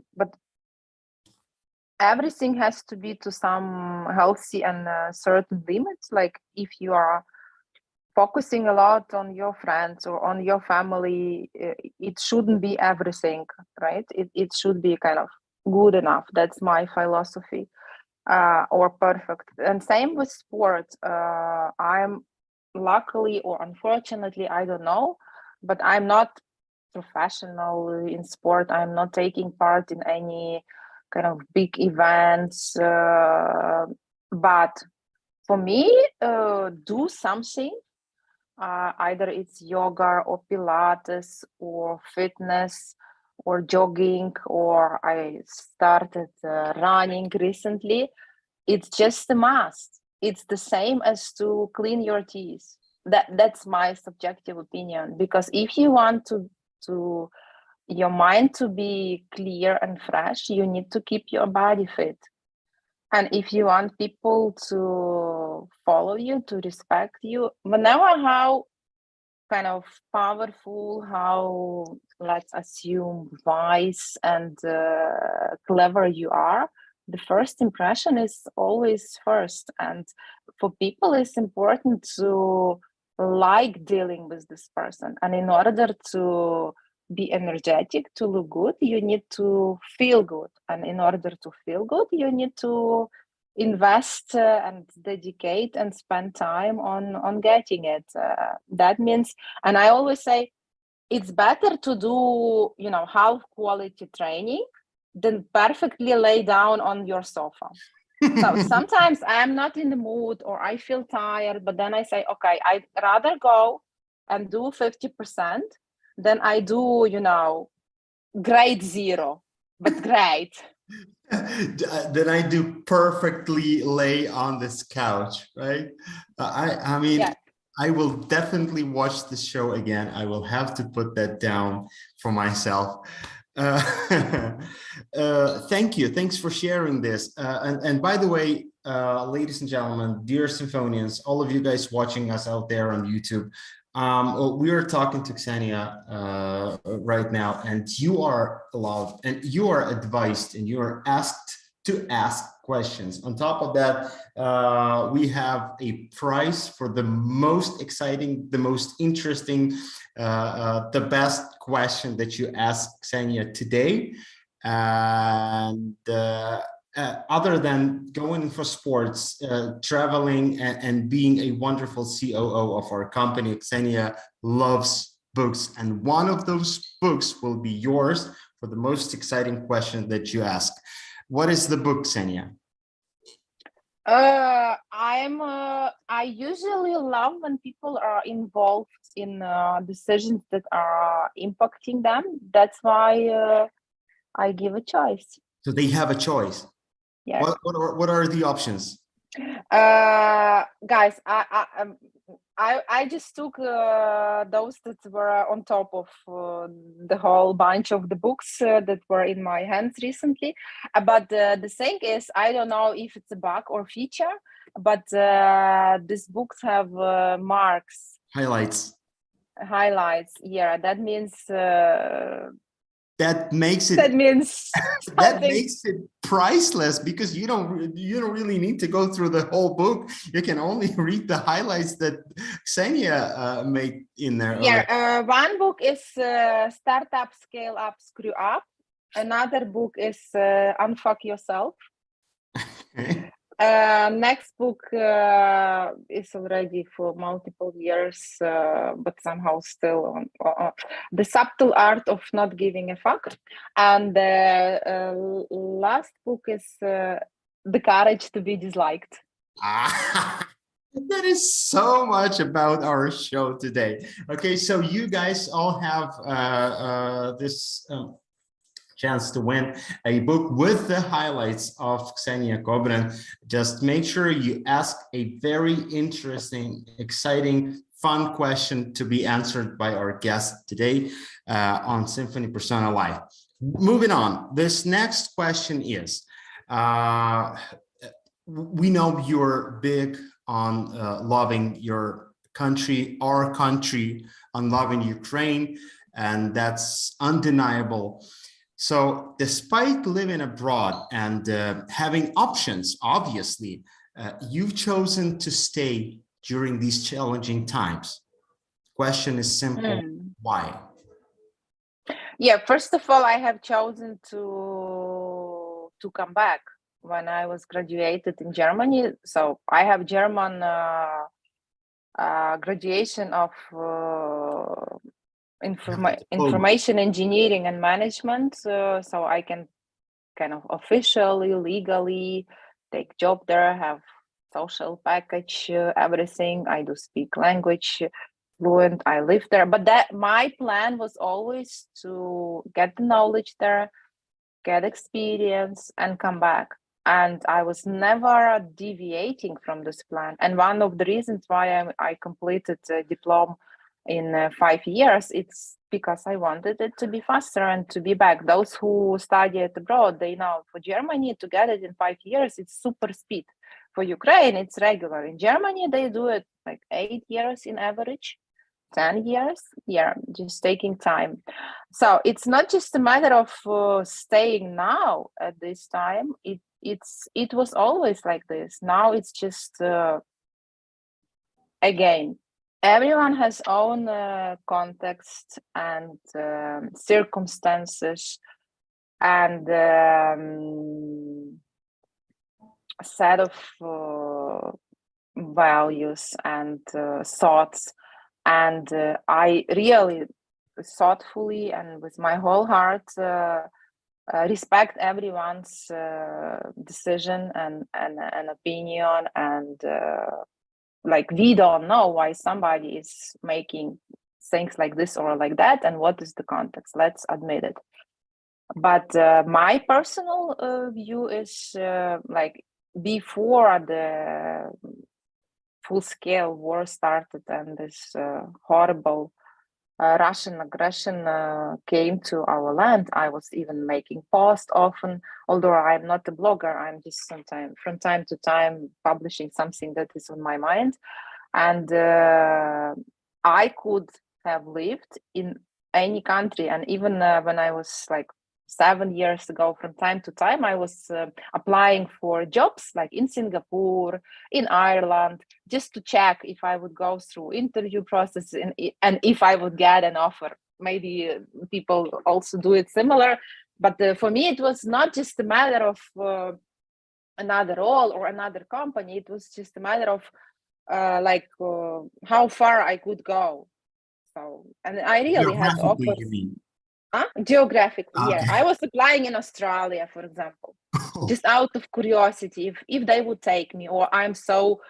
everything has to be to some healthy and certain limits. Like if you are focusing a lot on your friends or on your family, it shouldn't be everything, right? It should be kind of good enough. That's my philosophy, or perfect. And same with sport. I'm luckily or unfortunately, I don't know, but I'm not professional in sport. I'm not taking part in any kind of big events. But for me, do something. Either it's yoga or Pilates or fitness or jogging, or I started running recently. It's just a must. It's the same as to clean your teeth. That's my subjective opinion, because if you want to your mind to be clear and fresh, you need to keep your body fit. And if you want people to follow you, to respect you, no matter how kind of powerful, how, let's assume, wise and clever you are, the first impression is always first. And for people, it's important to like dealing with this person. And in order to be energetic, to look good, you need to feel good. And in order to feel good, you need to invest and dedicate and spend time on getting it. That means, and I always say, it's better to do, half quality training than perfectly lay down on your sofa. So sometimes I'm not in the mood or I feel tired, but then I say, okay, I'd rather go and do 50% than I do, grade 0, but great. Then I do perfectly lay on this couch, right? I mean, yeah. I will definitely watch the show again. I will have to put that down for myself. Thank you. Thanks for sharing this. And by the way, ladies and gentlemen, dear Symphonians, all of you guys watching us out there on YouTube, we are talking to Kseniya right now, and you are allowed and you are advised and you are asked to ask questions. On top of that, we have a prize for the most exciting, the most interesting, the best question that you asked Kseniya today. And other than going for sports, traveling and being a wonderful COO of our company, Kseniya loves books. And one of those books will be yours for the most exciting question that you ask. What is the book, Kseniya? I usually love when people are involved in decisions that are impacting them. That's why I give a choice. So they have a choice. Yes. What are the options? Guys, I just took those that were on top of the whole bunch of the books that were in my hands recently. But the thing is, I don't know if it's a bug or feature, but these books have marks, Highlights. highlights. Yeah, that means that makes it that means that makes it priceless, because you don't really need to go through the whole book. You can only read the highlights that Kseniya made in there. Yeah, one book is Startup, Scale Up, Screw Up. Another book is Unfuck Yourself. Next book is already for multiple years, but somehow still on The Subtle Art of Not Giving a Fuck. And the last book is The Courage to Be Disliked. That is so much about our show today. Okay, so you guys all have this chance to win a book with the highlights of Kseniya Kobryn. Just make sure you ask a very interesting, exciting, fun question to be answered by our guest today on Symphony Persona Live. Moving on, this next question is, we know you're big on loving your country, our country, on loving Ukraine, and that's undeniable. So despite living abroad and having options, obviously, you've chosen to stay during these challenging times. Question is simple, why? Yeah, first of all, I have chosen to come back when I was graduated in Germany. So I have German graduation of information engineering and management, so I can kind of officially, legally take job there, have social package, everything. I do speak language fluent, I live there, but that my plan was always to get the knowledge there, get experience, and come back. And I was never deviating from this plan. And one of the reasons why I completed a diploma in 5 years, it's because I wanted it to be faster and to be back. Those who study abroad, they know for Germany to get it in 5 years, it's super speed. For Ukraine, it's regular. In Germany, they do it like 8 years in average. 10 years, yeah, just taking time. So it's not just a matter of staying now at this time. It was always like this. Now it's just again, everyone has own context and circumstances and a set of values and thoughts. And I really thoughtfully and with my whole heart respect everyone's decision and opinion. And like, we don't know why somebody is making things like this or like that, and what is the context. Let's admit it. But my personal view is like, before the full-scale war started and this horrible Russian aggression came to our land, I was even making posts often, although I'm not a blogger. I'm just from time to time publishing something that is on my mind. And I could have lived in any country. And even when I was like 7 years ago, from time to time, I was applying for jobs like in Singapore, in Ireland, just to check if I would go through interview process and if I would get an offer. Maybe people also do it similar. But for me, it was not just a matter of another role or another company. It was just a matter of how far I could go. So, and I really had offers. You mean? Geographically, Okay. yeah. I was applying in Australia, for example. just out of curiosity, if they would take me, or I'm so,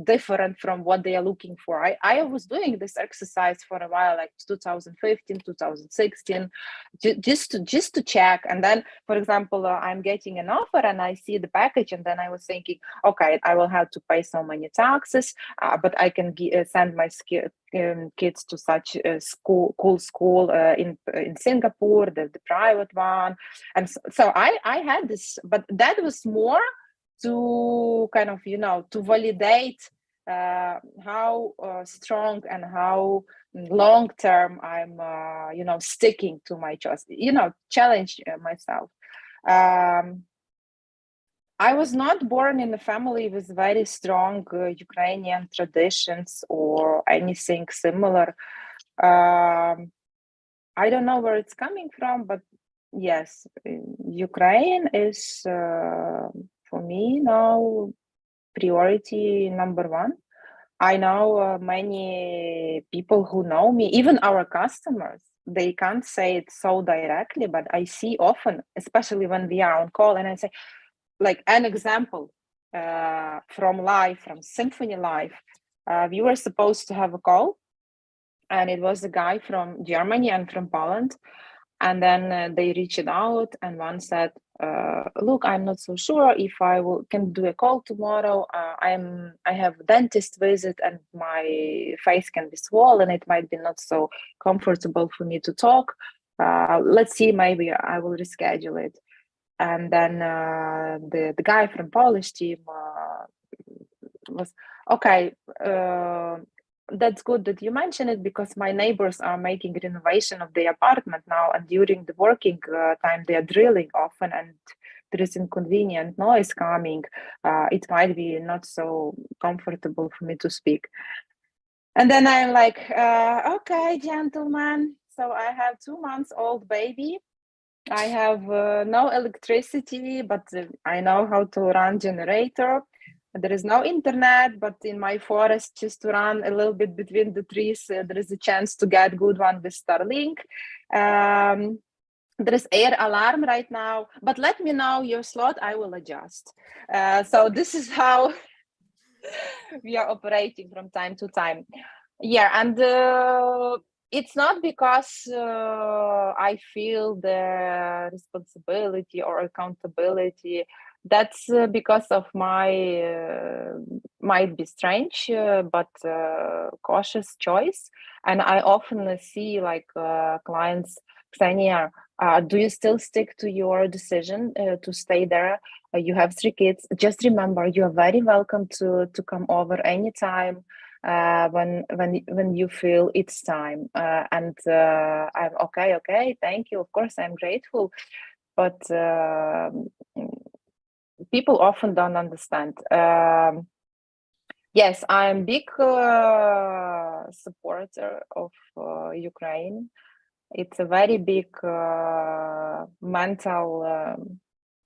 different from what they are looking for. I was doing this exercise for a while, like 2015, 2016, just to check. And then, for example, I'm getting an offer and I see the package, and then I was thinking, okay, I will have to pay so many taxes, but I can send my kids to such a cool school in Singapore, the private one. And so I had this, but that was more to kind of, to validate how strong and how long term I'm, sticking to my choice, challenge myself. I was not born in a family with very strong Ukrainian traditions or anything similar. I don't know where it's coming from, but yes, Ukraine is for me now priority number one. I know many people who know me, even our customers. They can't say it so directly, but I see often, especially when we are on call, and I say, like an example from Symphony Live. We were supposed to have a call, and it was a guy from Germany and from Poland. And then they reached out, and one said, look, I'm not so sure if can do a call tomorrow. I have a dentist visit and my face can be swollen. It might be not so comfortable for me to talk. Let's see, maybe I will reschedule it. And then the guy from Polish team was, okay, that's good that you mentioned it, because my neighbors are making renovation of the apartment now, and during the working time they are drilling often, and there is inconvenient noise coming. It might be not so comfortable for me to speak. And then I'm like, okay, gentlemen, so I have 2 months old baby. I have no electricity, but I know how to run generator. There is no internet, but in my forest, just to run a little bit between the trees, there is a chance to get good one with Starlink. There is air alarm right now, but let me know your slot, I will adjust. So this is how we are operating from time to time. Yeah, and it's not because I feel the responsibility or accountability. That's because of my might be strange, but cautious choice. And I often see like clients, Kseniya, do you still stick to your decision to stay there? You have 3 kids. Just remember, you are very welcome to come over anytime when you feel it's time. And I'm okay, thank you. Of course, I'm grateful, but people often don't understand. Yes, I'm big supporter of Ukraine. It's a very big mental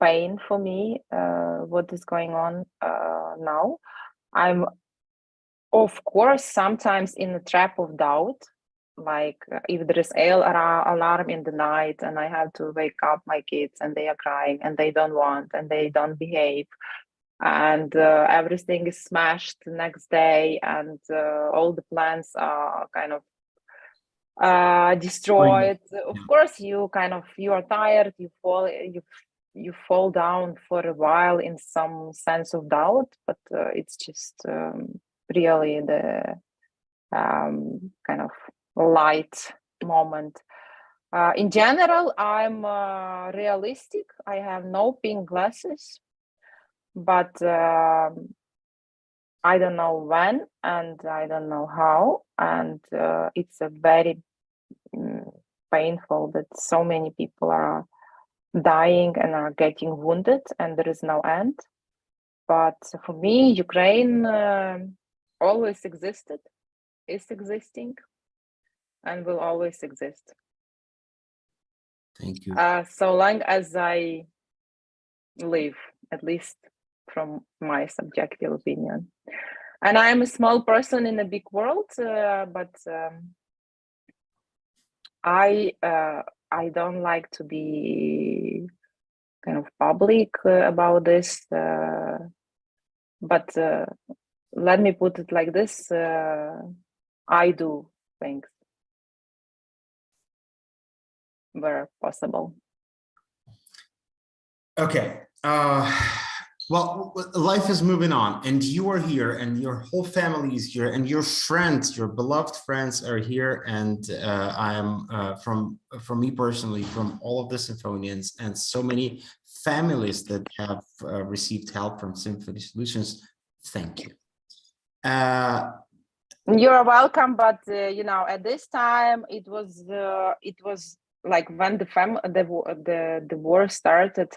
pain for me, what is going on now. I'm, of course, sometimes in the trap of doubt, like if there is alarm in the night and I have to wake up my kids and they are crying and they don't want and they don't behave, and everything is smashed the next day, and all the plans are kind of destroyed. Of course, you are tired, you fall down for a while in some sense of doubt, but it's just really the kind of light moment. In general, I'm realistic. I have no pink glasses, but I don't know when and I don't know how, and it's a very painful that so many people are dying and are getting wounded and there is no end. But for me, Ukraine always existed, is existing, and will always exist. Thank you. So long as I live, at least from my subjective opinion. And I'm a small person in a big world, but I don't like to be kind of public about this, but let me put it like this, I do things where possible. Okay. Well, life is moving on, and you are here, and your whole family is here, and your friends, your beloved friends, are here. And I am, from me personally, from all of the Symphonians and so many families that have received help from Symphony Solutions. Thank you. You're welcome, but at this time it was like when the war started.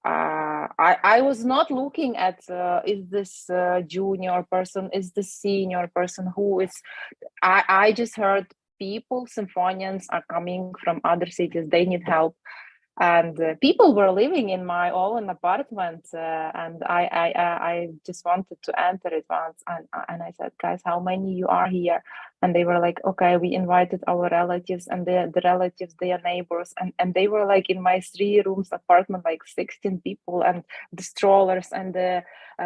I was not looking at is this junior person, is the senior person, who is. I just heard people, symphonians, are coming from other cities. They need help. And people were living in my own apartment, and I just wanted to enter it once, and I said, guys, how many you are here? And they were like, okay, we invited our relatives and the relatives, their neighbors, and they were like in my 3 rooms apartment, like 16 people, and the strollers and the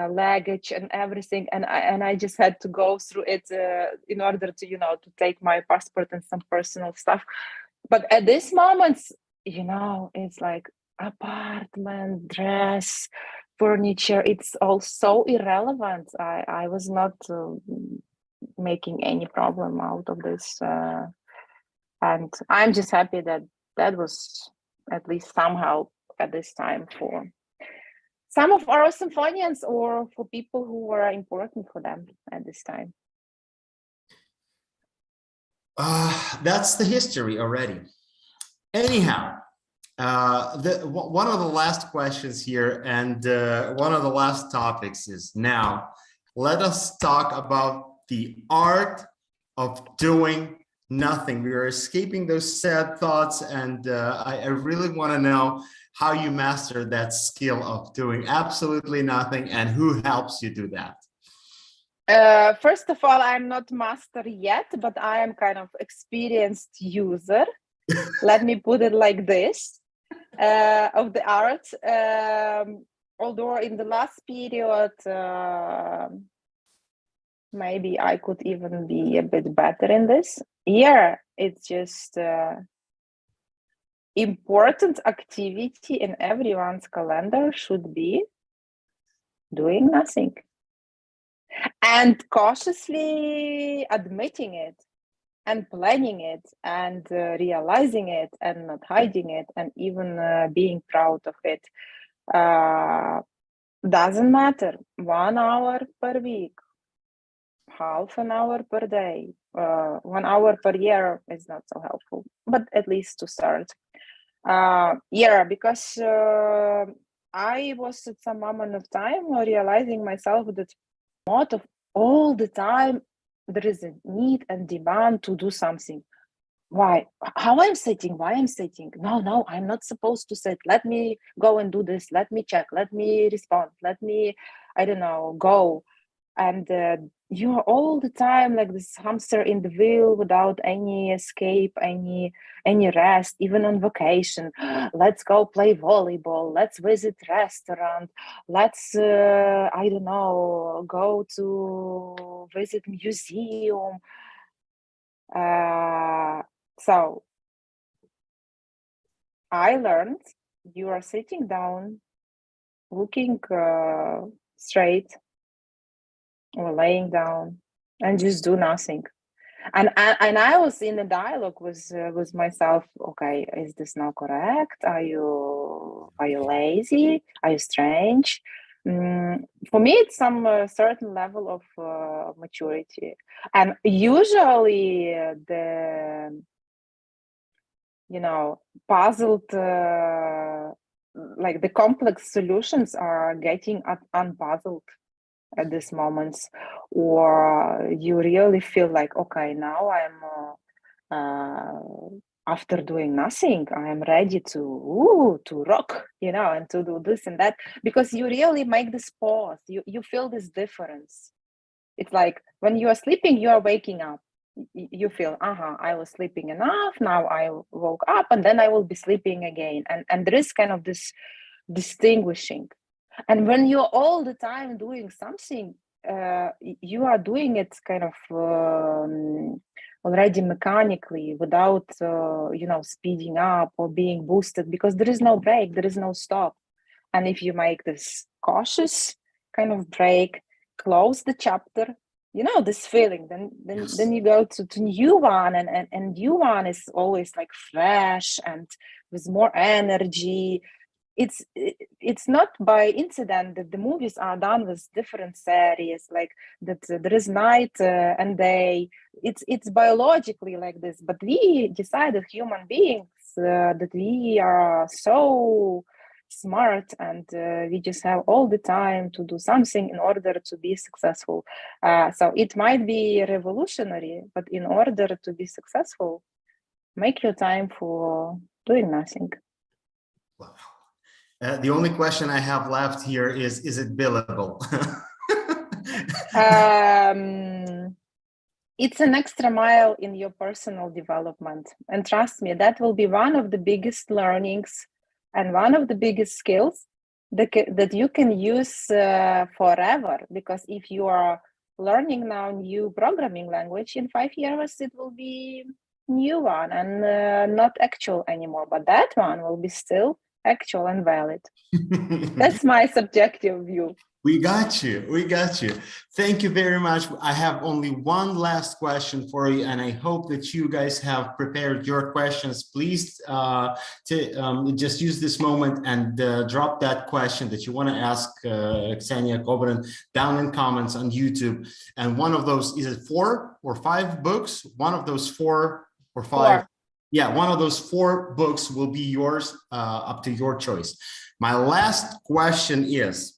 luggage and everything, and I just had to go through it in order to to take my passport and some personal stuff. But at this moment, it's like apartment, dress, furniture, it's all so irrelevant. I was not making any problem out of this. And I'm just happy that was at least somehow at this time for some of our symphonians, or for people who were important for them at this time. That's the history already. Anyhow, one of the last questions here, and one of the last topics is, now let us talk about the art of doing nothing. We are escaping those sad thoughts, and I really want to know how you master that skill of doing absolutely nothing, and who helps you do that. First of all, I'm not master yet, but I am kind of experienced user. Let me put it like this, of the art. Although in the last period, maybe I could even be a bit better in this. Yeah, it's just important activity in everyone's calendar should be doing nothing. And cautiously admitting it, and planning it, and realizing it, and not hiding it, and even being proud of it. Doesn't matter, 1 hour per week, half an hour per day, 1 hour per year is not so helpful, but at least to start. Because I was at some moment of time realizing myself that not of all the time there is a need and demand to do something. Why? How I'm sitting? Why I'm sitting? No, I'm not supposed to sit. Let me go and do this. Let me check. Let me respond. Let me, I don't know, go. And you're all the time like this hamster in the wheel without any escape, any rest, even on vacation. Let's go play volleyball. Let's visit restaurant. Let's, I don't know, go to visit museum. So I learned you are sitting down, looking straight, or laying down, and just do nothing. And I was in a dialogue with myself. Okay, is this not correct? Are you lazy? Are you strange? For me, it's some certain level of maturity, and usually the puzzled, like the complex solutions are getting unpuzzled at this moments, or you really feel like, okay, now I'm after doing nothing, I am ready to rock, and to do this and that, because you really make this pause. You feel this difference. It's like when you are sleeping, you are waking up. You feel, I was sleeping enough. Now I woke up, and then I will be sleeping again. And there is kind of this distinguishing. And when you're all the time doing something, you are doing it kind of already mechanically without, speeding up or being boosted, because there is no break, there is no stop. And if you make this cautious kind of break, close the chapter, this feeling, then you go to new one, and new one is always like fresh and with more energy. It's not by incident that the movies are done with different series, like that there is night and day. It's biologically like this, but we decided, human beings, that we are so smart, and we just have all the time to do something in order to be successful. So it might be revolutionary, but in order to be successful, make your time for doing nothing. Wow. The only question I have left here is it billable? It's an extra mile in your personal development. And trust me, that will be one of the biggest learnings and one of the biggest skills that you can use forever. Because if you are learning now new programming language, in 5 years, it will be new one and not actual anymore. But that one will be still actual and valid. That's my subjective view. We got you. We got you. Thank you very much. I have only one last question for you, and I hope that you guys have prepared your questions. Please just use this moment and drop that question that you want to ask Kseniya Kobryn down in comments on YouTube. And one of those, is it 4 or 5 books? One of those 4 or 5. 4. Yeah, one of those 4 books will be yours, up to your choice. My last question is,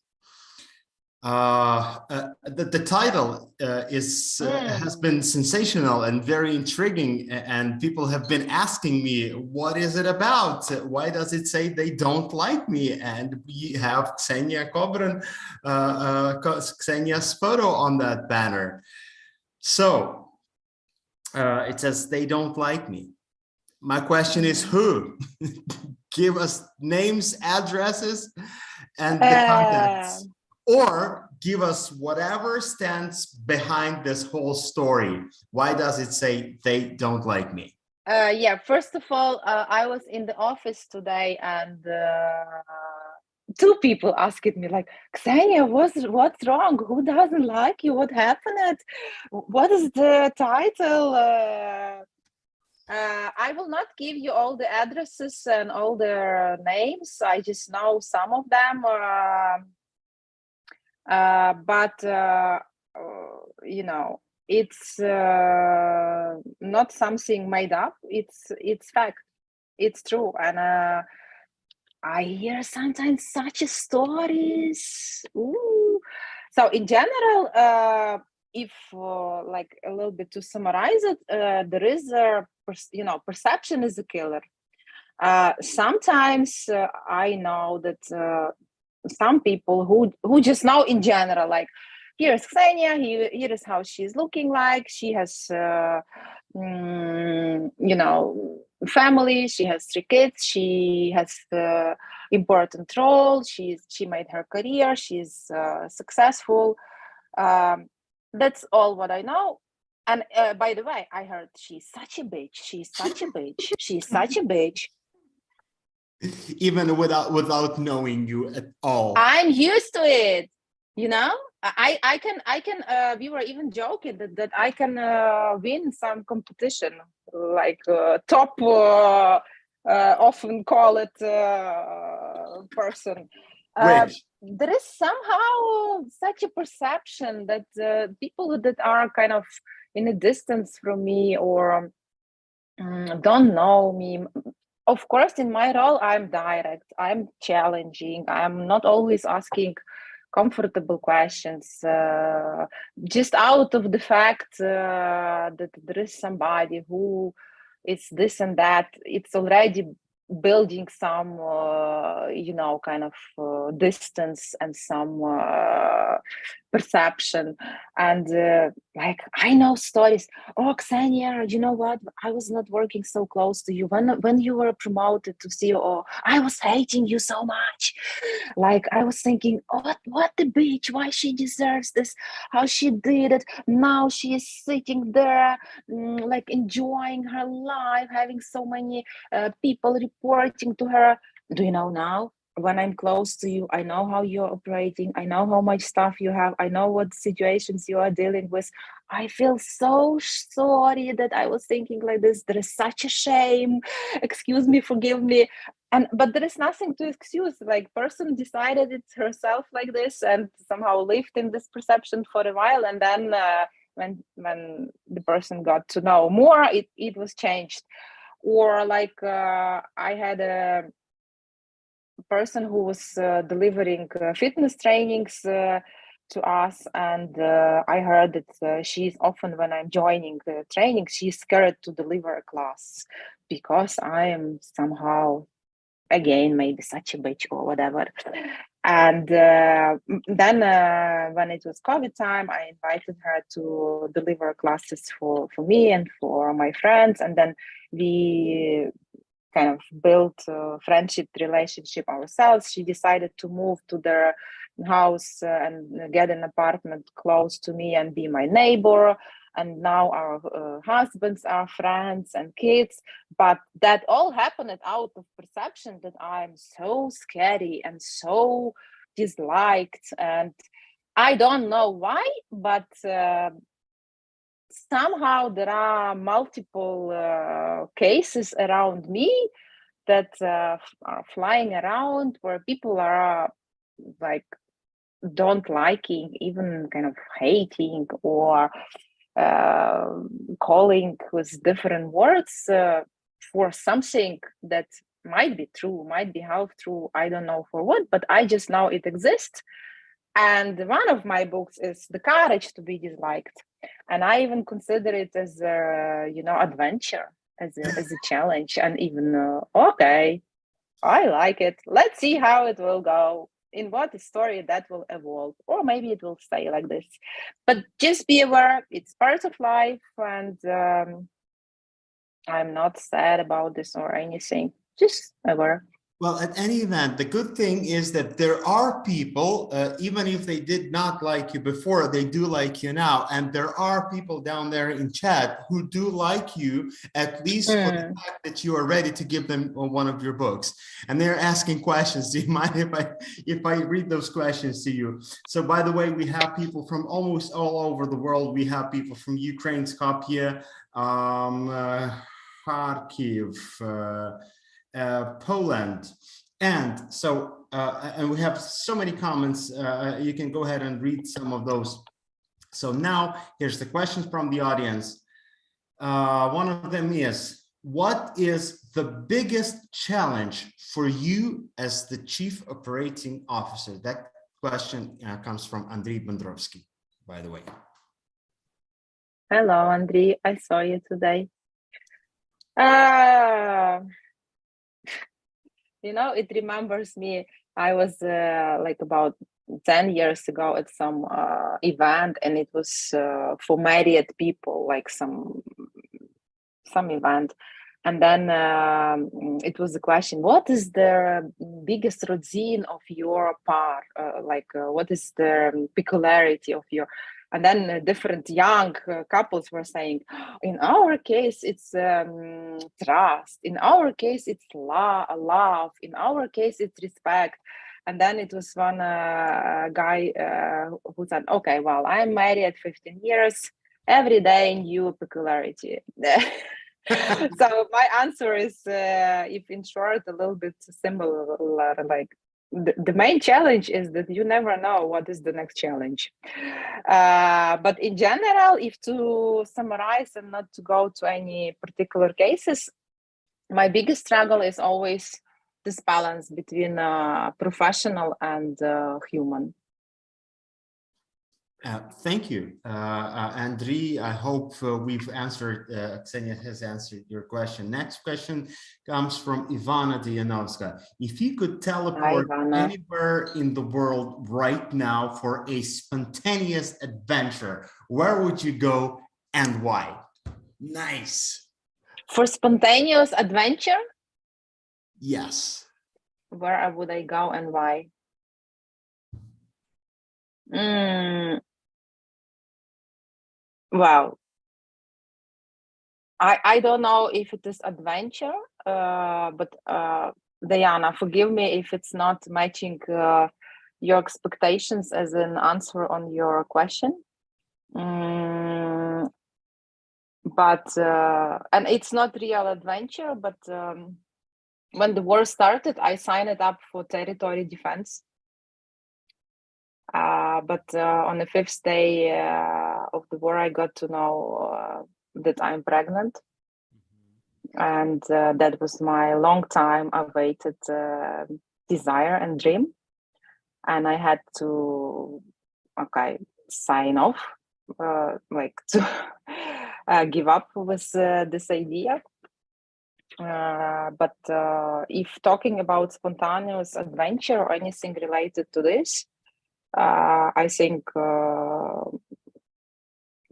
the title has been sensational and very intriguing, and people have been asking me, what is it about? Why does it say they don't like me? And we have Kseniya Kobryn, Kseniya's photo on that banner. So it says they don't like me. My question is, who? Give us names, addresses, and the contacts. Or give us whatever stands behind this whole story. Why does it say they don't like me? Yeah, first of all, I was in the office today, and 2 people asked me, like, Kseniya, what's wrong? Who doesn't like you? What happened? What is the title? I will not give you all the addresses and all their names. I just know some of them. But it's not something made up. It's fact. It's true. And I hear sometimes such stories. Ooh. So in general, if like a little bit to summarize it, there is perception is a killer. Sometimes I know that some people who just know in general, like, here's Kseniya, here is how she's looking like. She has family, she has 3 kids, she has important role, she made her career, she's successful. That's all what I know. And by the way, I heard she's such a bitch, she's such a bitch, she's such a bitch. Even without knowing you at all. I'm used to it, I can we were even joking that I can win some competition, like top often call it person. There is somehow such a perception that people that are kind of in a distance from me or don't know me. Of course, in my role, I'm direct, I'm challenging, I'm not always asking comfortable questions, just out of the fact that there is somebody who is this and that. It's already building some, kind of distance and some perception. And like, I know stories. Oh, Kseniya, you know what? I was not working so close to you. When you were promoted to COO, I was hating you so much. Like, I was thinking, oh, what the bitch? Why she deserves this? How she did it? Now she is sitting there, like enjoying her life, having so many people reporting to her. Do you know now? When I'm close to you, I know how you're operating. I know how much stuff you have. I know what situations you are dealing with. I feel so sorry that I was thinking like this. There is such a shame. Excuse me, forgive me. But there is nothing to excuse. Like, person decided it herself like this and somehow lived in this perception for a while. And then when the person got to know more, it was changed. Or like I had a person who was delivering fitness trainings to us, and I heard that she's often, when I'm joining the training, she's scared to deliver a class because I am somehow, again, maybe such a bitch or whatever. And then when it was COVID time, I invited her to deliver classes for me and for my friends, and then we kind of built a friendship relationship ourselves. She decided to move to their house and get an apartment close to me and be my neighbor. And now our husbands are friends and kids. But that all happened out of perception that I'm so scary and so disliked. And I don't know why, but somehow there are multiple cases around me that are flying around where people are like don't liking, even kind of hating or calling with different words for something that might be true, might be half true. I don't know for what, but I just know it exists. And one of my books is The Courage to be Disliked. And I even consider it as a, adventure, as a challenge. And even, okay, I like it. Let's see how it will go. In what story that will evolve, or maybe it will stay like this. But just be aware, it's part of life. And I'm not sad about this or anything. Just aware. Well, at any event, the good thing is that there are people, even if they did not like you before, they do like you now. And there are people down there in chat who do like you, at least for the fact that you are ready to give them one of your books. And they're asking questions. Do you mind if I read those questions to you? So, by the way, we have people from almost all over the world. We have people from Ukraine, Skopje, Kharkiv, Poland, and so and we have so many comments. You can go ahead and read some of those. So now here's the questions from the audience. One of them is, what is the biggest challenge for you as the Chief Operating Officer? That question comes from Andriy Bondrovsky, by the way. Hello, Andriy. I saw you today. It remembers me. I was like about 10 years ago at some event, and it was for married people, like some event. And then it was the question, what is the biggest routine of your part? What is the peculiarity of your... And then different young couples were saying, in our case, it's trust. In our case, it's love. In our case, it's respect. And then it was one guy who said, okay, well, I'm married 15 years. Every day, new peculiarity. So my answer is, if in short, a little bit similar, like, the main challenge is that you never know what is the next challenge. But in general, if to summarize and not to go to any particular cases, my biggest struggle is always this balance between professional and human. Thank you, Andriy. I hope we've answered, Kseniya has answered your question. Next question comes from Ivana Dianovska. If you could teleport anywhere in the world right now for a spontaneous adventure, where would you go and why? Nice. For spontaneous adventure? Yes. Where would I go and why? Well, I don't know if it is adventure, but Diana, forgive me if it's not matching your expectations as an answer on your question. But and it's not real adventure, but when the war started, I signed up for territory defense. But on the 5th day of the war, I got to know that I'm pregnant. And that was my long time awaited desire and dream. And I had to, sign off, to give up with this idea. But if talking about spontaneous adventure or anything related to this, I think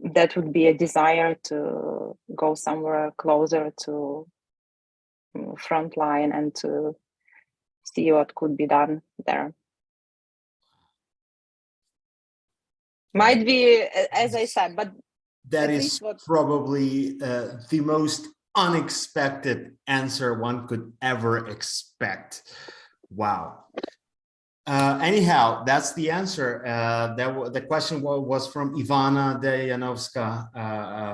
that would be a desire to go somewhere closer to front line and to see what could be done there. Might be, as I said, but that is probably the most unexpected answer one could ever expect. Wow. Anyhow, that's the answer. The question was from Ivana Dianovska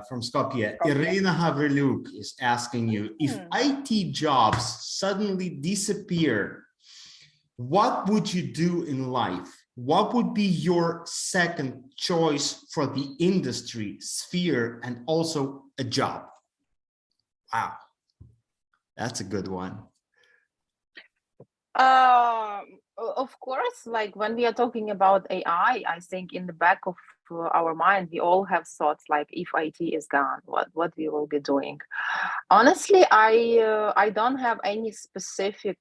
from Skopje. Irina Havriluk is asking you, if IT jobs suddenly disappear, what would you do in life? What would be your second choice for the industry, sphere, and also a job? Wow, that's a good one. Of course, like when we are talking about AI, I think in the back of our mind, we all have thoughts like, if IT is gone, what we will be doing. Honestly, I don't have any specific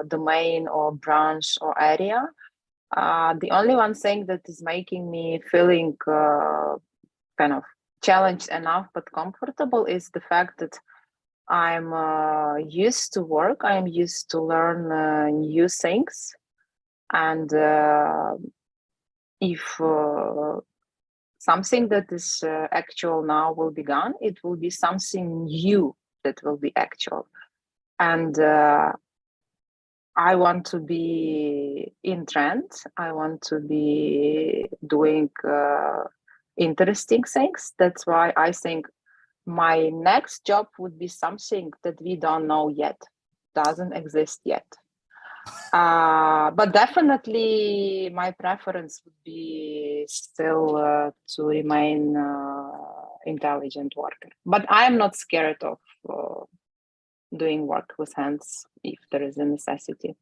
domain or branch or area. The only one thing that is making me feeling kind of challenged enough but comfortable is the fact that I'm used to work. I'm used to learn new things. And if something that is actual now will be gone, it will be something new that will be actual. And I want to be in trend. I want to be doing interesting things. That's why I think my next job would be something that we don't know yet, doesn't exist yet. But definitely my preference would be still to remain intelligent worker. But I'm not scared of doing work with hands if there is a necessity.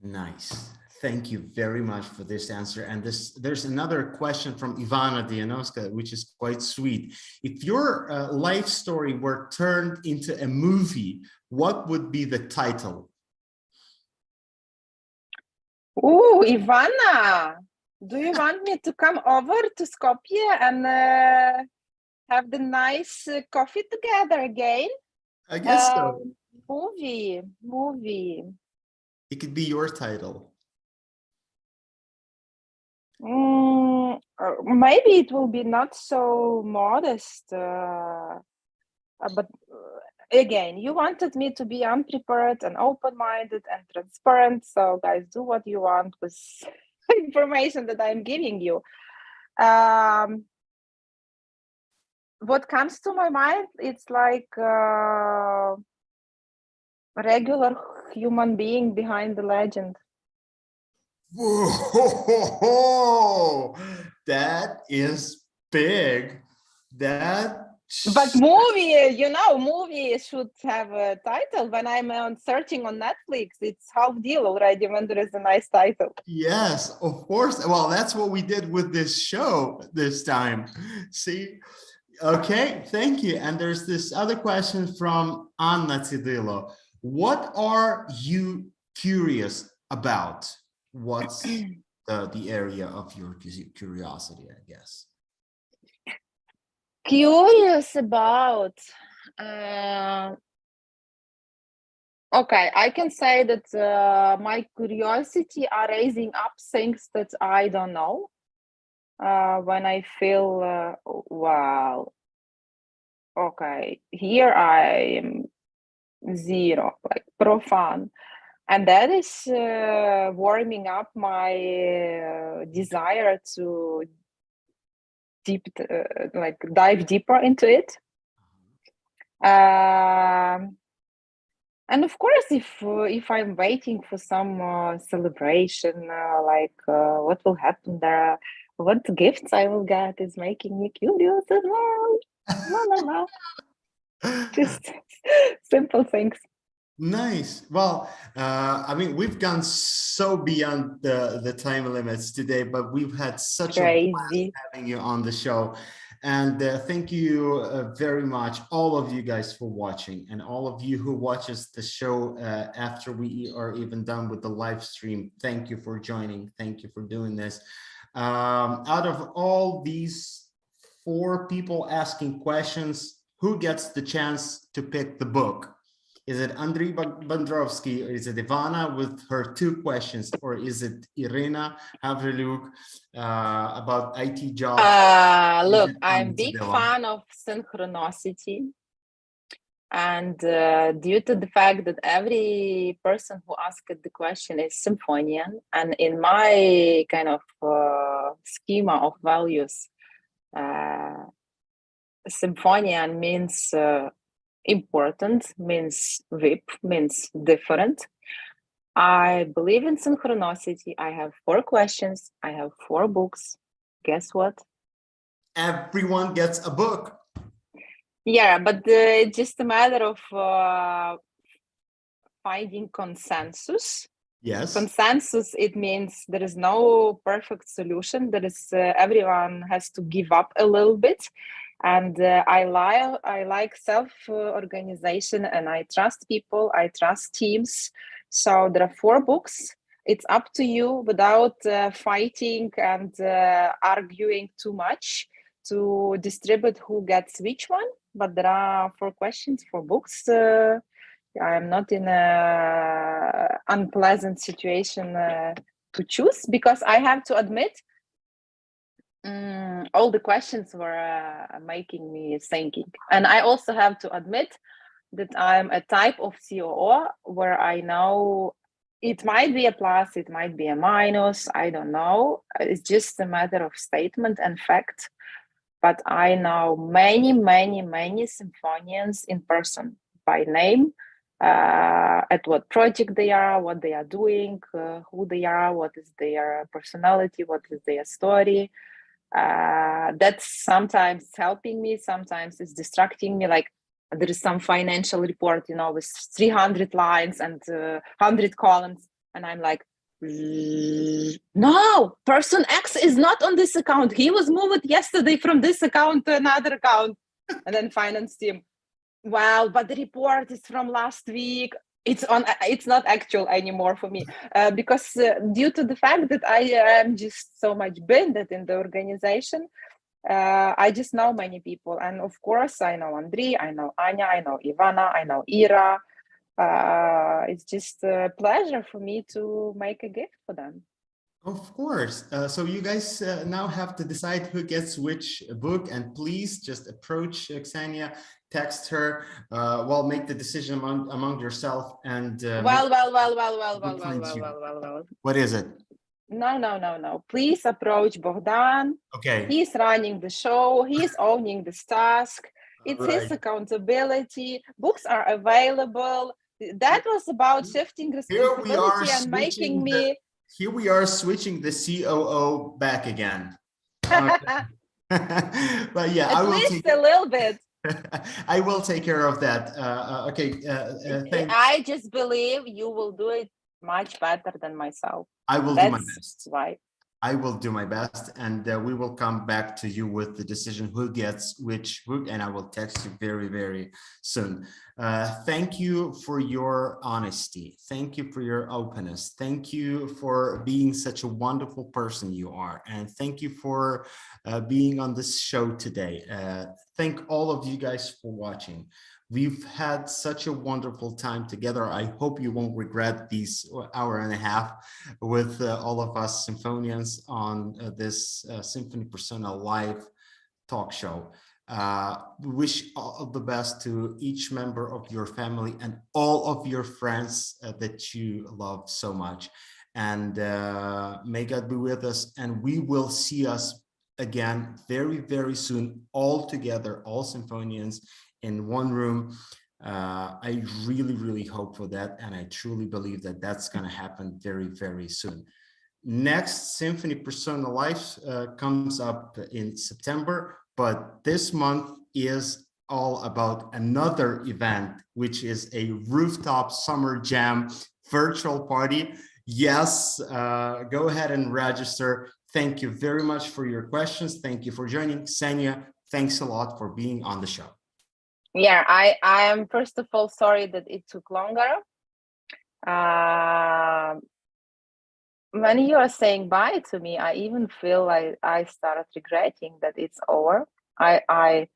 Nice. Thank you very much for this answer. And there's another question from Ivana Dianovska, which is quite sweet. If your life story were turned into a movie, what would be the title? Oh, Ivana, do you want me to come over to Skopje and have the nice coffee together again? I guess so. Movie. It could be your title. Maybe it will be not so modest, but again, you wanted me to be unprepared and open-minded and transparent. So guys, do what you want with information that I'm giving you. What comes to my mind, it's like a regular human being behind the legend. Whoa, that is big. That But movie, movie should have a title. When I'm searching on Netflix, it's half deal already when there is a nice title. Yes, of course. Well, that's what we did with this show this time. See? Okay, thank you. And there's this other question from Anna Cidillo. What are you curious about? What's the area of your curiosity, I guess? Curious about okay, I can say that my curiosity are raising up things that I don't know. When I feel wow, okay, here I am zero, like profound, and that is warming up my desire to dive deeper into it. And of course, if I'm waiting for some celebration, what will happen there, what gifts I will get is making me curious as well. No. Just simple things. Nice. Well, I mean, we've gone so beyond the time limits today, but we've had such a blast having you on the show. And thank you very much, all of you guys, for watching, and all of you who watches the show after we are even done with the live stream. Thank you for joining. Thank you for doing this. Out of all these 4 people asking questions, who gets the chance to pick the book? Is it Andriy Bandrovsky, or is it Ivana with her 2 questions, or is it Irina Havreluk about IT jobs? Look, I'm a big fan of synchronicity, and due to the fact that every person who asked the question is symphonian, and in my kind of schema of values, symphonian means important, means VIP, means different. I believe in synchronicity. I have 4 questions. I have 4 books. Guess what? Everyone gets a book. Yeah, but it's just a matter of finding consensus. Yes. Consensus, it means there is no perfect solution. There is everyone has to give up a little bit. And I like self-organization, and I trust people, I trust teams. So there are 4 books. It's up to you, without fighting and arguing too much, to distribute who gets which one. But there are 4 questions, 4 books. I'm not in an unpleasant situation to choose, because I have to admit, all the questions were making me thinking. And I also have to admit that I'm a type of COO where I know it might be a plus, it might be a minus, I don't know. It's just a matter of statement and fact. But I know many symphonians in person, by name, at what project they are, what they are doing, who they are, what is their personality, what is their story. That's sometimes helping me, sometimes it's distracting me. Like, there is some financial report, with 300 lines and 100 columns, and I'm like, no, person X is not on this account. He was moved yesterday from this account to another account. And then finance team, well, but the report is from last week. It's not actual anymore for me, because due to the fact that I am just so much bended in the organization, I just know many people. And of course, I know Andriy, I know Anya, I know Ivana, I know Ira. It's just a pleasure for me to make a gift for them. Of course. So you guys now have to decide who gets which book, and please just approach Kseniya, text her, make the decision among yourself. And well. What is it? No. Please approach Bogdan. Okay. He's running the show. He's owning this task. It's his accountability. Books are available. That was about shifting responsibility and making me. Here we are switching the COO back again. Okay. But yeah, at least a little bit. I will take care of that. Okay. Thanks. I just believe you will do it much better than myself. I will do my best. Why. I will do my best, and we will come back to you with the decision who gets which book, and I will text you very, very soon. Thank you for your honesty. Thank you for your openness. Thank you for being such a wonderful person you are, and thank you for being on this show today. Thank all of you guys for watching. We've had such a wonderful time together. I hope you won't regret these hour and a half with all of us symphonians on this Symphony Persona live talk show. We wish all the best to each member of your family and all of your friends that you love so much. And may God be with us, and we will see us again very, very soon, all together, all symphonians in one room. I really, really hope for that, and I truly believe that that's going to happen very, very soon. Next Symphony Persona Live comes up in September, but this month is all about another event, which is a rooftop summer jam virtual party. Yes, go ahead and register. Thank you very much for your questions. Thank you for joining. Kseniya, thanks a lot for being on the show. Yeah, I am first of all sorry that it took longer. When you are saying bye to me, I even feel like I started regretting that it's over. I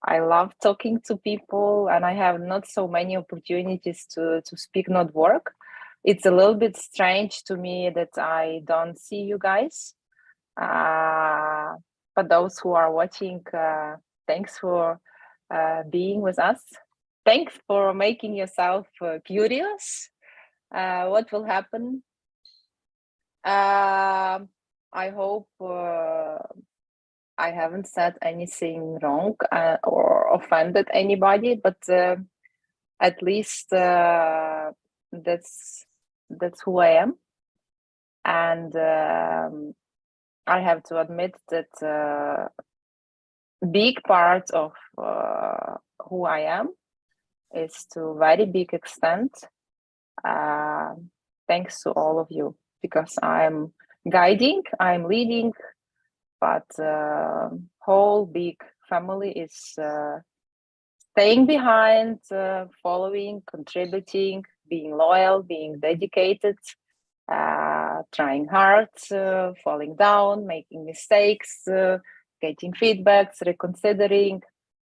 love talking to people, and I have not so many opportunities to speak, not work. It's a little bit strange to me that I don't see you guys. But those who are watching, thanks for being with us. Thanks for making yourself curious. What will happen? I hope I haven't said anything wrong or offended anybody, but at least that's who I am. And I have to admit that big part of who I am is to a very big extent thanks to all of you, because I'm guiding, I'm leading, but whole big family is staying behind, following, contributing, being loyal, being dedicated, trying hard, falling down, making mistakes, getting feedbacks, reconsidering,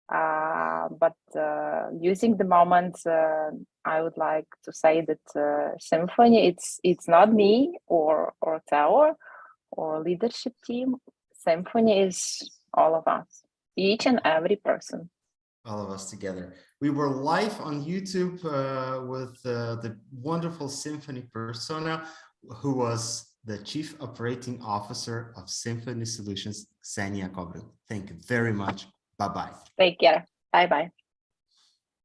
but using the moment. I would like to say that Symphony, it's not me or Tower or leadership team. Symphony is all of us, each and every person. All of us together. We were live on YouTube with the wonderful Symphony Persona, who was the Chief Operating Officer of Symphony Solutions, Kseniya Kobryn. Thank you very much. Bye-bye. Take care. Bye-bye.